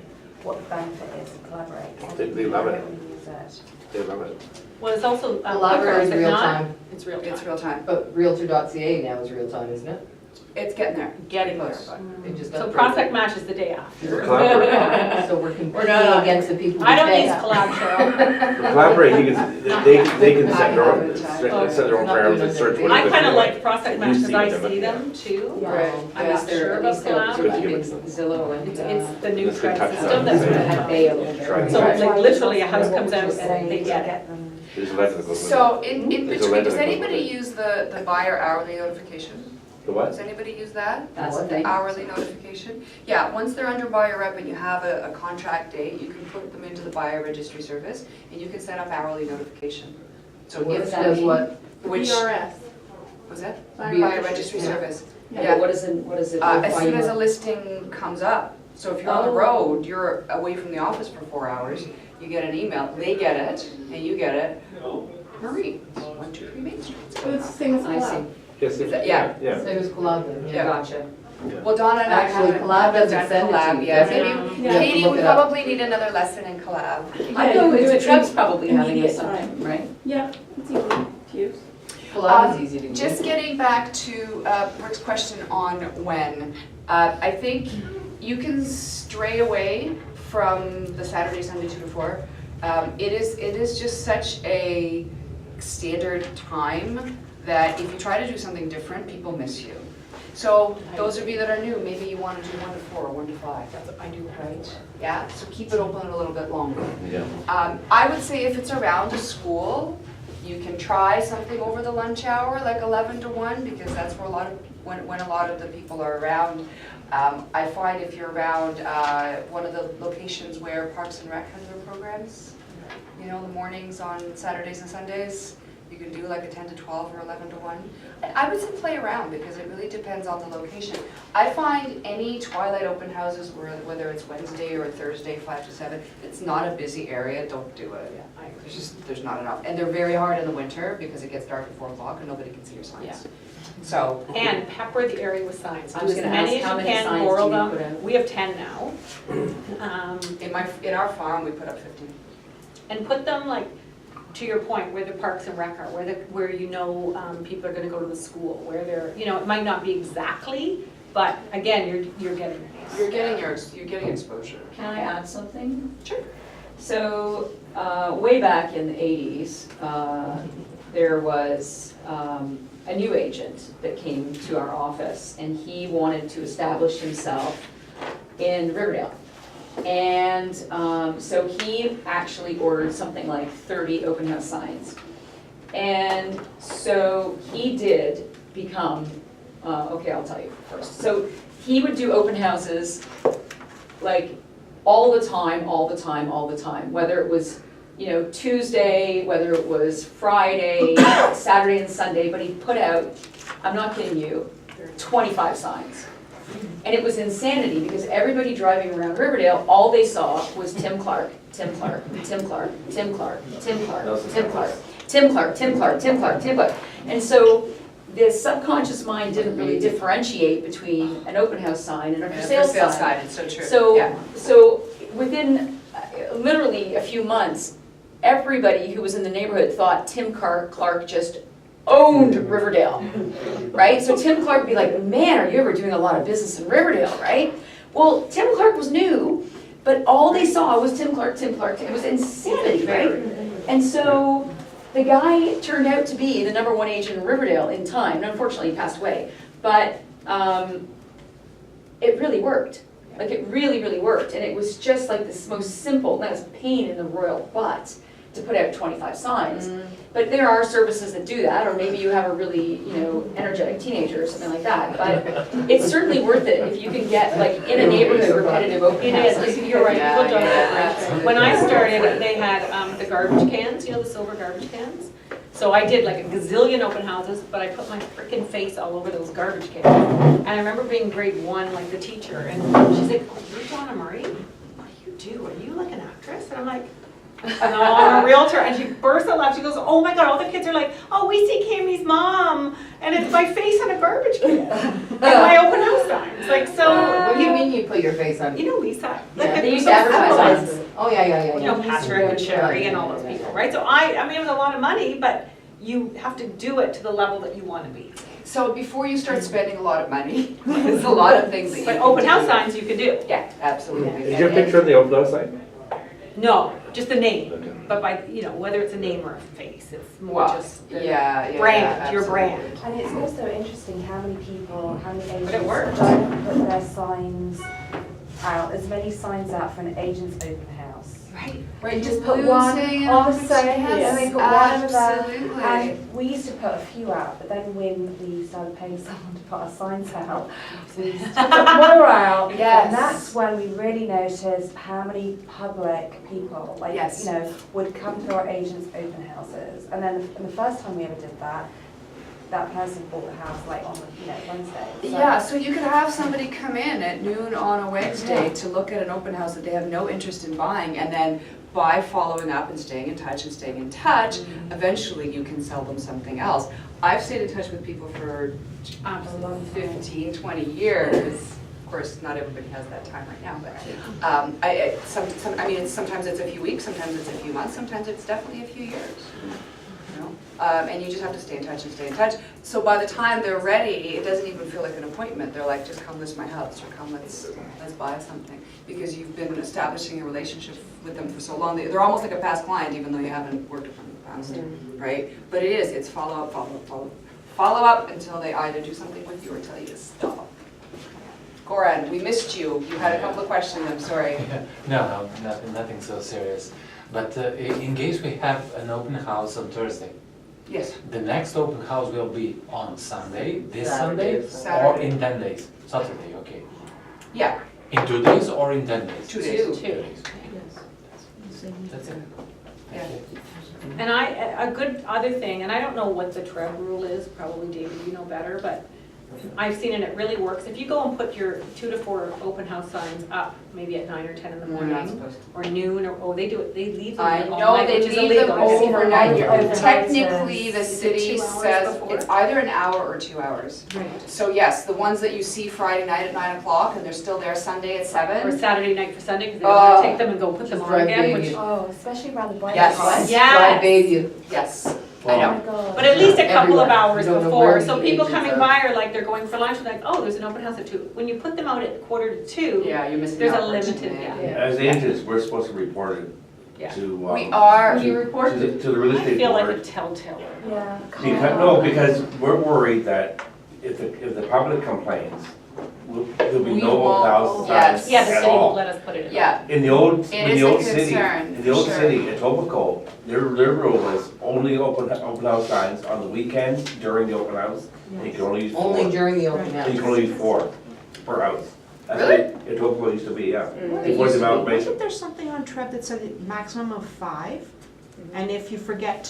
what the benefit is to collaborate. 'cause I They think love it. everybody uses it. They love it. Well, it's also A library is quicker, is it real not? time, It's real time. It's real time. but Realtor.ca now is real time, isn't it? It's getting there. Getting there. Close. They just So upgraded Prospect it. Match is the day after. Collaborate. So we're We're competing not- against the people we I don't pay. use collab, Cheryl. Collaborate, you can, they can set their own, set their own Not parameters, doing search it. what I it kind of is. like Prospect Match because I You see see them. them too. Yeah. Right. I'm Yes, not they're- sure at about least they're collab. keeping Zillow and. It's the new Let's get trend touch system on that's it. gonna Had help. Bay a little bit. Try So Right. like literally a house What comes would you out say and they to get it. get them? There's a letter that goes with it. So in There's a between, letter does that goes anybody with it. use the buyer hourly notification? The what? Does anybody use that? That's the thing. Hourly notification? Yeah, once they're under buyer rep and you have a contract date, you can put them into the buyer registry service and you can set up hourly notification. So What if does that, that what? which, BRS. was that? Buyer Buyer registry registry service. Yeah, but what is it? As notify soon you as a of? listing comes up, so if you're on the road, you're away from the office for 4 hours, you get an email, they get it, and you get it. Marie, 123 Main Street. I see. Yes, Is that- yeah. Yeah. Same as collab then, Yeah. gotcha. Well, Donna and I Actually, haven't collab doesn't done send it to collab you, yet. does it? Maybe, You have to Katie, look we it up. probably need another lesson in collab. I know, it's Trev's probably having immediate this sometime, right? Yeah, it's easy to use. Collab is easy to use. Just getting back to Rick's question on when, I think you can stray away from the Saturday, Sunday 2 to 4. It is just such a standard time that if you try to do something different, people miss you. So those of you that are new, maybe you want to do 1 to 4 or 1 to 5. That's what I do, right? Yeah, so keep it open a little bit longer. Yeah. I would say if it's around a school, you can try something over the lunch hour, like 11 to 1, because that's where when a lot of the people are around. I find if you're around one of the locations where Parks and Rec has their programs, you know, the mornings on Saturdays and Sundays, you can do like a 10 to 12 or 11 to 1. I would say play around because it really depends on the location. I find any twilight open houses, whether it's Wednesday or Thursday, 5 to 7, it's not a busy area, don't do it. There's not enough. And they're very hard in the winter because it gets dark at 4 o'clock and nobody can see your signs. Yeah. So, And pepper the area with signs. I Do was as gonna many ask, as how you many can, signs borrow do you put them. out? We have 10 now. in our farm, we put up 15. And put them like, to your point, where the parks and rec are, where you know people are gonna go to the school, where they're, you know, it might not be exactly, but again, you're getting your name. You're getting exposure. Can I add something? Sure. So, way back in the 80s, there was a new agent that came to our office, and he wanted to establish himself in Riverdale. And so he actually ordered something like 30 open house signs. And so he did become, okay, I'll tell you first. So he would do open houses like all the time, all the time, all the time, whether it was, you know, Tuesday, whether it was Friday, Saturday and Sunday, but he put out, I'm not kidding you, 25 signs. And it was insanity because everybody driving around Riverdale, all they saw was Tim Clark, Tim Clark, Tim Clark, Tim Clark, Tim Clark, Tim Clark, Tim Clark, Tim Clark, Tim Clark, Tim Clark. And so the subconscious mind didn't really differentiate between an open house sign and a for sale sign. It's so true. So within literally a few months, everybody who was in the neighborhood thought Tim Clark just owned Riverdale, right? So Tim Clark would be like, man, are you ever doing a lot of business in Riverdale, right? Well, Tim Clark was new, but all they saw was Tim Clark, Tim Clark. It was insanity, right? And so the guy turned out to be the #1 agent in Riverdale in time, and unfortunately he passed away, but it really worked. Like it really, really worked, and it was just like this most simple, that was pain in the royal butt to put out 25 signs. But there are services that do that, or maybe you have a really, you know, energetic teenager or something like that. But it's certainly worth it if you can get like in a neighborhood repetitive open houses. You're right, Yeah, people don't yeah, get it. When I started, they had the garbage cans, you know, the silver garbage cans. So I did like a gazillion open houses, but I put my frickin' face all over those garbage cans. And I remember being grade 1, like the teacher, and she's like, oh, you're Donna Murray? What do you do? Are you like an actress? And I'm like, no, I'm a realtor. And she burst out laughing. She goes, oh my God, all the kids are like, oh, we see Cammie's mom. And it's my face on a garbage can. And my open house signs. Like, so. What do you mean you put your face on? You know Lisa. Yeah, they used those to advertise satellites. Oh, yeah. You know, Patrick and Sherry and all those people, right? So I mean, it was a lot of money, but you have to do it to the level that you want to be. So before you start spending a lot of money, there's a lot of things that you But can open do. house signs you can do. Yeah, absolutely. Is your picture on the open house sign? No, just the name. But by, you know, whether it's a name or a face, it's more Well, just the yeah, brand, your absolutely. brand. And it's also interesting how many people, how many agents works. don't put their signs out, as many signs out for an agent's open house. Right. Right, just put one on the same, and they put one over there. Absolutely. And we used to put a few out, but then when we started paying someone to put our signs out, we used to put more out. Yes. And that's when we really noticed how many public people, like, Yes. you know, would come to our agents' open houses. And then the first time we ever did that, that person bought the house like on, you know, Wednesday. So- Yeah, so you could have somebody come in at noon on a Wednesday to look at an open house that they have no interest in buying, and then by following up and staying in touch, eventually you can sell them something else. I've stayed in touch with people for 15, 20 years. Of course, not everybody has that time right now, but I mean, sometimes it's a few weeks, sometimes it's a few months, sometimes it's definitely a few years. You know? And you just have to stay in touch and stay in touch. So by the time they're ready, it doesn't even feel like an appointment. They're like, just come list my house, or come let's buy something. Because you've been establishing a relationship with them for so long. They're almost like a past client, even though you haven't worked with them in the past, right? But it's follow up until they either do something with you or tell you to stop. Goran, we missed you. You had a couple of questions, I'm sorry. No, nothing so serious. But in case we have an open house on Thursday, Yes. the next open house will be on Sunday, this Saturday. Sunday, or in 10 days? Saturday, okay. Yeah, In 2 days or in 10 days? 2 days. 2 days. That's it. Yeah. And a good other thing, and I don't know what the Trevor Rule is, probably David, you know better, but I've seen it, it really works. If you go and put your 2 to 4 open house signs up, maybe at 9 or 10 in the We're not morning, supposed to. or noon, or they do it, they leave them I all know night, they which is leave them illegal. I've seen it overnight. overnight. Technically, the Is it city 2 hours says before? it's either an hour or 2 hours. Right. So yes, the ones that you see Friday night at 9 o'clock and they're still there Sunday at Or 7. Saturday night for Sunday, because they Oh. don't take them and go put them Just on drive again, baby. which, Oh, especially around the bright Yes. lights. Yes. Drive baby. Yes, I Oh know. my God. but at least a couple of Everywhere. hours You don't know before, where so the people agents coming are. by are like, they're going for lunch, they're like, oh, there's an open house at 2. When you put them out at 1:45, Yeah, you're missing there's out. a limited, yeah. Yeah. As agents, we're supposed to report it Yeah. to, We are, Who do you report to to? the real I estate feel like a board. telltale. Yeah. Because we're worried that if the public complains, there'll be We no won't- open house yes. signs Yeah, the at city won't all. let us put it in. yeah, In the old, It in is the a old city, concern, in the old for sure. city, in Etobicoke, their rule was only open house signs on the weekends during the open house. And you can only use Only four. during the open And house. you can only use 4 per house. That's Really? what Etobicoke used to be, yeah. Mm. Before the amalgamation. Wasn't there something on Trev that said a maximum of 5? And if you forget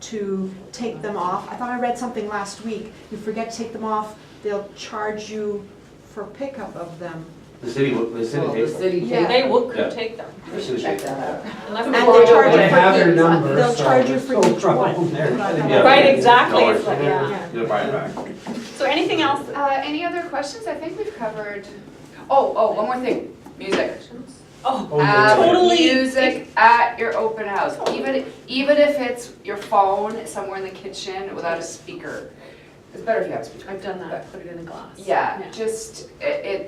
to take them off, I thought I read something last week, you forget to take them off, they'll charge you for pickup of them. The city Well, takes the them. city Yeah. takes. They would, Yeah. could take them, The city Check takes them. that out. unless And they they go charge away. you They for have your each- number, they'll so charge you there's for no each trouble one. there. Yeah. Right, exactly, it's Dollars. like, yeah. You'll buy it back. So anything else? any other questions? I think we've covered, oh, one more thing, music. Oh, Have Totally. music at your open house, even if it's your phone somewhere in the kitchen without a speaker. It's better if you have a speaker. I've done that, put it in a glass. Yeah, it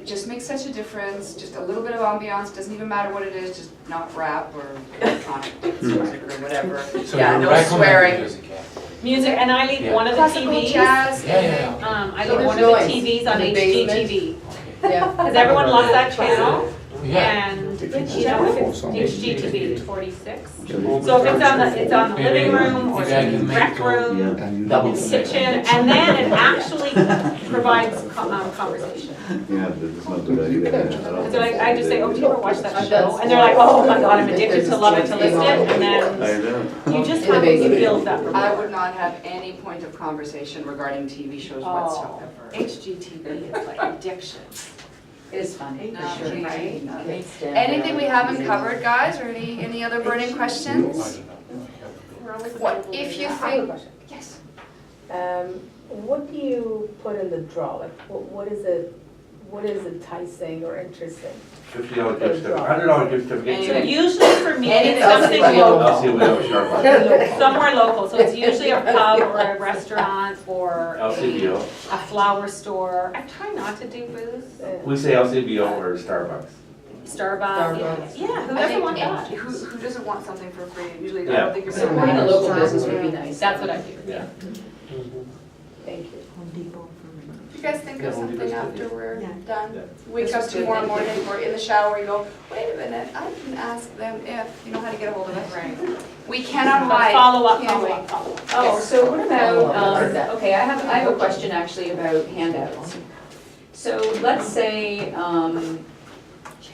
just makes such a difference, just a little bit of ambiance, doesn't even matter what it is, just not rap or electronic dance music or whatever. So Yeah, you no recommend swearing. music, yeah. Music, and I leave Yeah. one of the Classical TVs. jazz. Yeah. I So leave one of there's the noise TVs on in the basement? HGTV, Yeah. because everyone loves that channel. Yeah. And, you know, if it's HGTV, it's 46. So if it's on the living room or Maybe I the can make rec it room, double the kitchen, and then it actually provides conversation. Yeah, that's not a good idea. So like, I just say, oh, do you ever watch that show? And they're like, oh my God, I'm addicted to love it to list it, and then I know. you just In the have to basement. feel that. I would not have any point of conversation regarding TV shows Oh, whatsoever. HGTV is like addiction. It is funny, No, for sure. right? Can't stand Anything we it. haven't covered, guys, or any other burning questions? What, if you I have a think, question. yes. What do you put in the draw? Like, what is it, what is enticing or interesting? $50 gift certificate, $100 gift So certificate. usually for me, it's Anything. something I'll see local, what Starbucks. somewhere local. So it's usually a pub or a restaurant or LCBO. a flower store. I try not to do booze. We say LCBO or Starbucks. Starbucks. Yeah, I whoever think, wants that. who doesn't want something for free? Usually, I Yeah. don't think you're Supporting a local business would be nice. That's what I do. Yeah. Thank you. Home Depot. If you guys think of Yeah, we'll do something this after too. we're Yeah. done, Yeah. wake This up is good, tomorrow thank you. morning or in the shower, you go, wait a minute, I can ask them if, you know how to get a hold of us. Right. We cannot But hide. follow up, Can't follow we? up, follow up. Oh, so what about, Follow up. okay, I have a question actually about handouts. So let's say,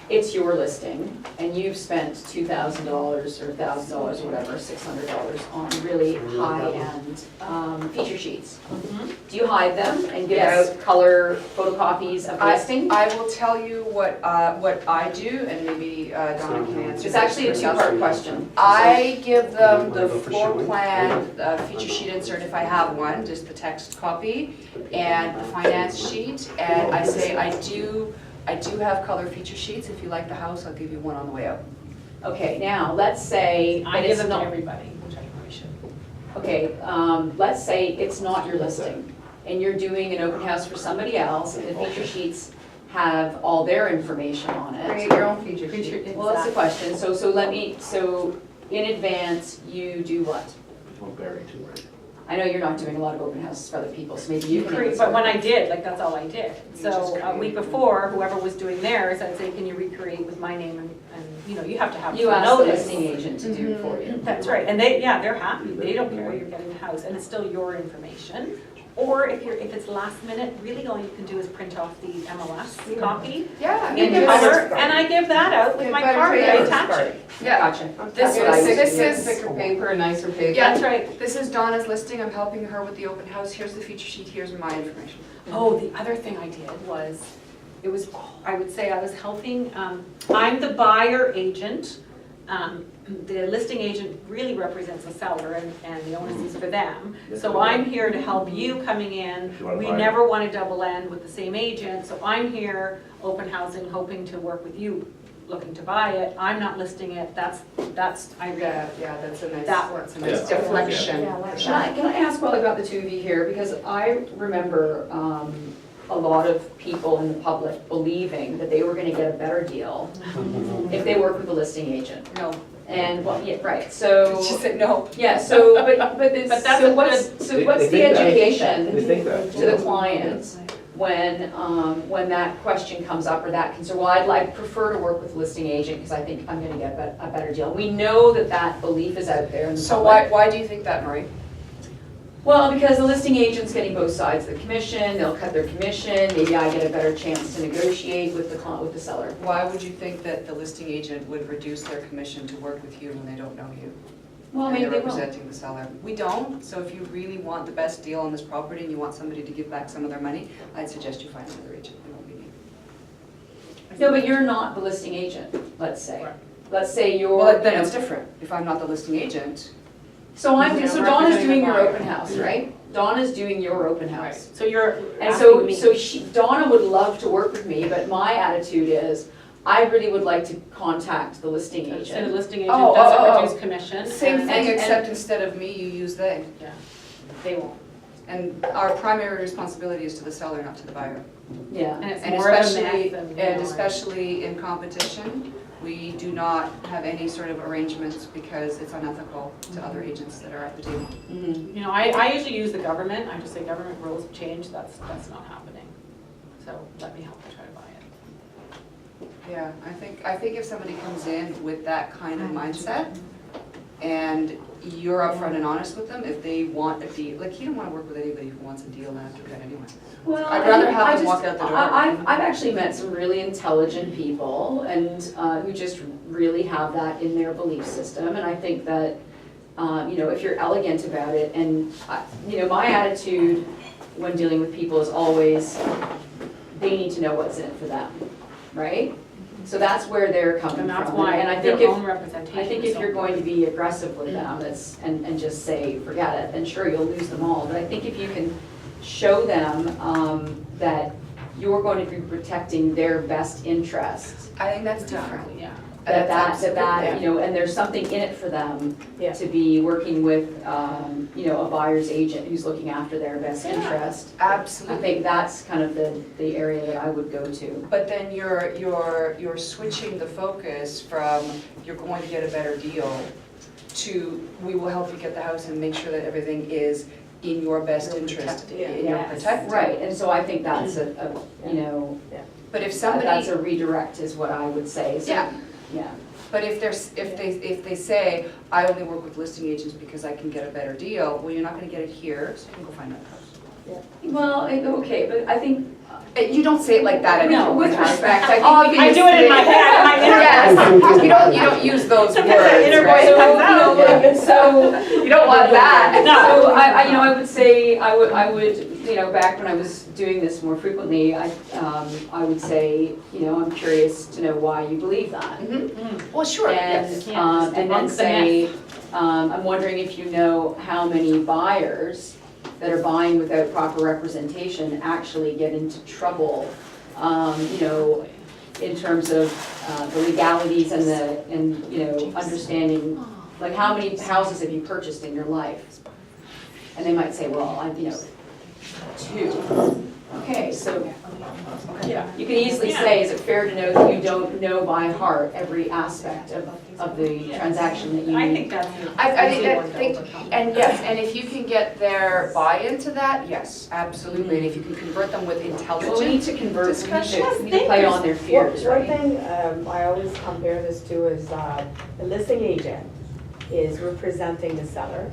it's your listing, and you've spent $2,000 or $1,000 or whatever, $600 on really high-end feature sheets. Do you hide them and give Yes. out color photocopies of the listing? I will tell you what I do, and maybe Donna can answer. It's actually a two-part question. I give them the Wanna go for floor showing? plan, feature sheet insert if I have one, just the text copy, and the finance sheet, and I say I do have color feature sheets. If you like the house, I'll give you one on the way out. Okay, now, let's say I that give it's them to not, everybody, which I probably should. okay, let's say it's not your listing, and you're doing an open house for somebody else, and the feature sheets have all their information on it. Create your own feature sheet. Well, that's the question, so in advance, you do what? Don't bury too much. I know you're not doing a lot of open houses for other people, so maybe you can answer. But when I did, like, that's all I did. just So a create. week before, whoever was doing theirs, I'd say, can you recreate with my name and, you know, you have to have You some ask the notice. listing agent to do it for you. That's right, and they, yeah, they're happy, they don't care, you're getting the house, and it's still your information. Or if it's last minute, really all you can do is print off the MLS copy Yeah. in And color, and I give that out with my card, I attach it. Yeah. Gotcha. This Yeah, is, thicker paper, nicer paper. yeah, that's right. This is Donna's listing. I'm helping her with the open house. Here's the feature sheet. Here's my information. Oh, the other thing I did was, I would say I was helping, I'm the buyer agent. The listing agent really represents the seller and the onus is for them. So I'm here to help you coming in. If you wanna We buy it. never want to double end with the same agent, so I'm here, open housing, hoping to work with you, looking to buy it. I'm not listing it, that's Irene. Yeah, that's a nice. That works. That's a nice Yeah. deflection. Yeah, I like Can I ask while I got the two of you here, because I remember a lot of people in the public believing that they were gonna get a better deal if they work with a listing agent. No, And, well, yeah, right, so. She said no. Yeah, so, but it's, But that's so a what's, so They- what's they the think that. education They think that. to the client when that question comes up or that concern? Well, I'd prefer to work with listing agent because I think I'm gonna get a better deal. We know that that belief is out there in the So public. why do you think that, Marie? Well, because the listing agent's getting both sides of the commission, they'll cut their commission, maybe I get a better chance to negotiate with the seller. Why would you think that the listing agent would reduce their commission to work with you when they don't know you? Well, And maybe they're they will. representing the seller. We don't, so if you really want the best deal on this property and you want somebody to give back some of their money, I'd suggest you find another agent. It won't be me. No, but you're not the listing agent, let's say. Right. Let's say you're, Well, you then know, it's different. If I'm not the listing agent, so Yeah, so we're Donna's representing doing the your buyer. open house, right? Donna's doing your open house. So you're And asking me. so Donna would love to work with me, but my attitude is, I really would like to contact the listing So the agent. listing agent Oh, doesn't reduce commission. same and- thing, and- except instead of me, you use they. They won't. And our primary responsibility is to the seller, not to the buyer. Yeah. And it's And more of a especially, mess than. and especially in competition, we do not have any sort of arrangements because it's unethical to other agents that are at the table. Mhm. You know, I usually use the government, I just say government rules have changed, that's not happening. So let me help you try to buy it. Yeah, I think if somebody comes in with that kind of mindset and you're upfront and honest with them, if they want a deal, like you don't want to work with anybody who wants a deal and have to cut anyway. Well, I'd rather have I them walk out the door. I've actually met some really intelligent people and who just really have that in their belief system. And I think that, you know, if you're elegant about it, and, you know, my attitude when dealing with people is always, they need to know what's in it for them, right? So that's where they're coming from. And that's why And I their think own representation. I think is if so you're going to important. be aggressive with them, and just say, forget it, then sure, you'll lose them all. But I think if you can show them that you're going to be protecting their best interests, I think that's different. Exactly, yeah. that, you know, and there's something in it for them Yeah. to be working with, you know, a buyer's agent who's looking after their best interest. I Absolutely. think that's kind of the area that I would go to. But then you're switching the focus from you're going to get a better deal to we will help you get the house and make sure that everything is in your best You're interest. protected, yeah. And you're Yes, protected. right, and so I think that's you know, But if that's somebody, a redirect is what I would say. So, yeah, yeah. but if they say, I only work with listing agents because I can get a better deal, well, you're not gonna get it here, so you can go find another house. Well, okay, but I think, You don't say it like that no, anymore. with respect, I think we can I do it in my head, my inner Yes, you don't use those words, the inner voice right? comes out. So, You don't want that. so I, you know, I would say, I would, you know, back when I was doing this more frequently, I would say, you know, I'm curious to know why you believe that. Mhm. Well, sure, yes. And then debunk the say, I'm wondering if you know how many buyers that are buying without proper representation actually get into trouble, you know, in terms of the legalities and you know, understanding, like how many houses have you purchased in your life? And they might say, well, you know, 2. Okay, so Yeah. you can easily say, is it fair to know that you don't know by heart every aspect of the transaction that you? I think that's. I easy one to think, overcome. and yes, and if you can get their buy-in to that, yes, absolutely, and if you can convert them with Well, we need intelligent to convert, discussion. we need to play on their fears, One right? thing I always compare this to is the listing agent is representing the seller,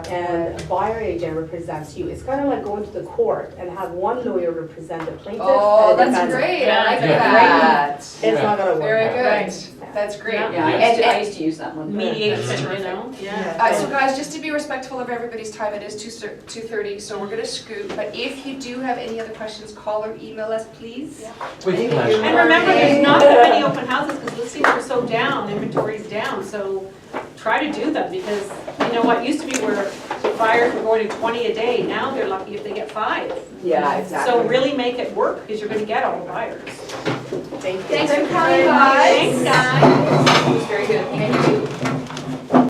and a buyer agent represents you. It's kind of like going to the court and have one lawyer represent the plaintiff. Oh, and the that's defendant. great, I like Yeah. that. It's not gonna work. Very out. good, Right. that's great. Yeah. Yeah, I used to use that one. Mediation, you know, So guys, just to be respectful of everybody's time, it is 2:30, so we're gonna scoot, but if you do have any other questions, call or email us, please. With pleasure. and remember, there's not that many open houses because listings are so down, inventory's down, so try to do them because, you know what, used to be where buyers were going to 20 a day, now they're lucky if they get 5. Yeah, exactly. So really make it work because you're gonna get all the buyers. Thank you. Thanks for coming, guys. Thanks, guys. It was very good, thank you.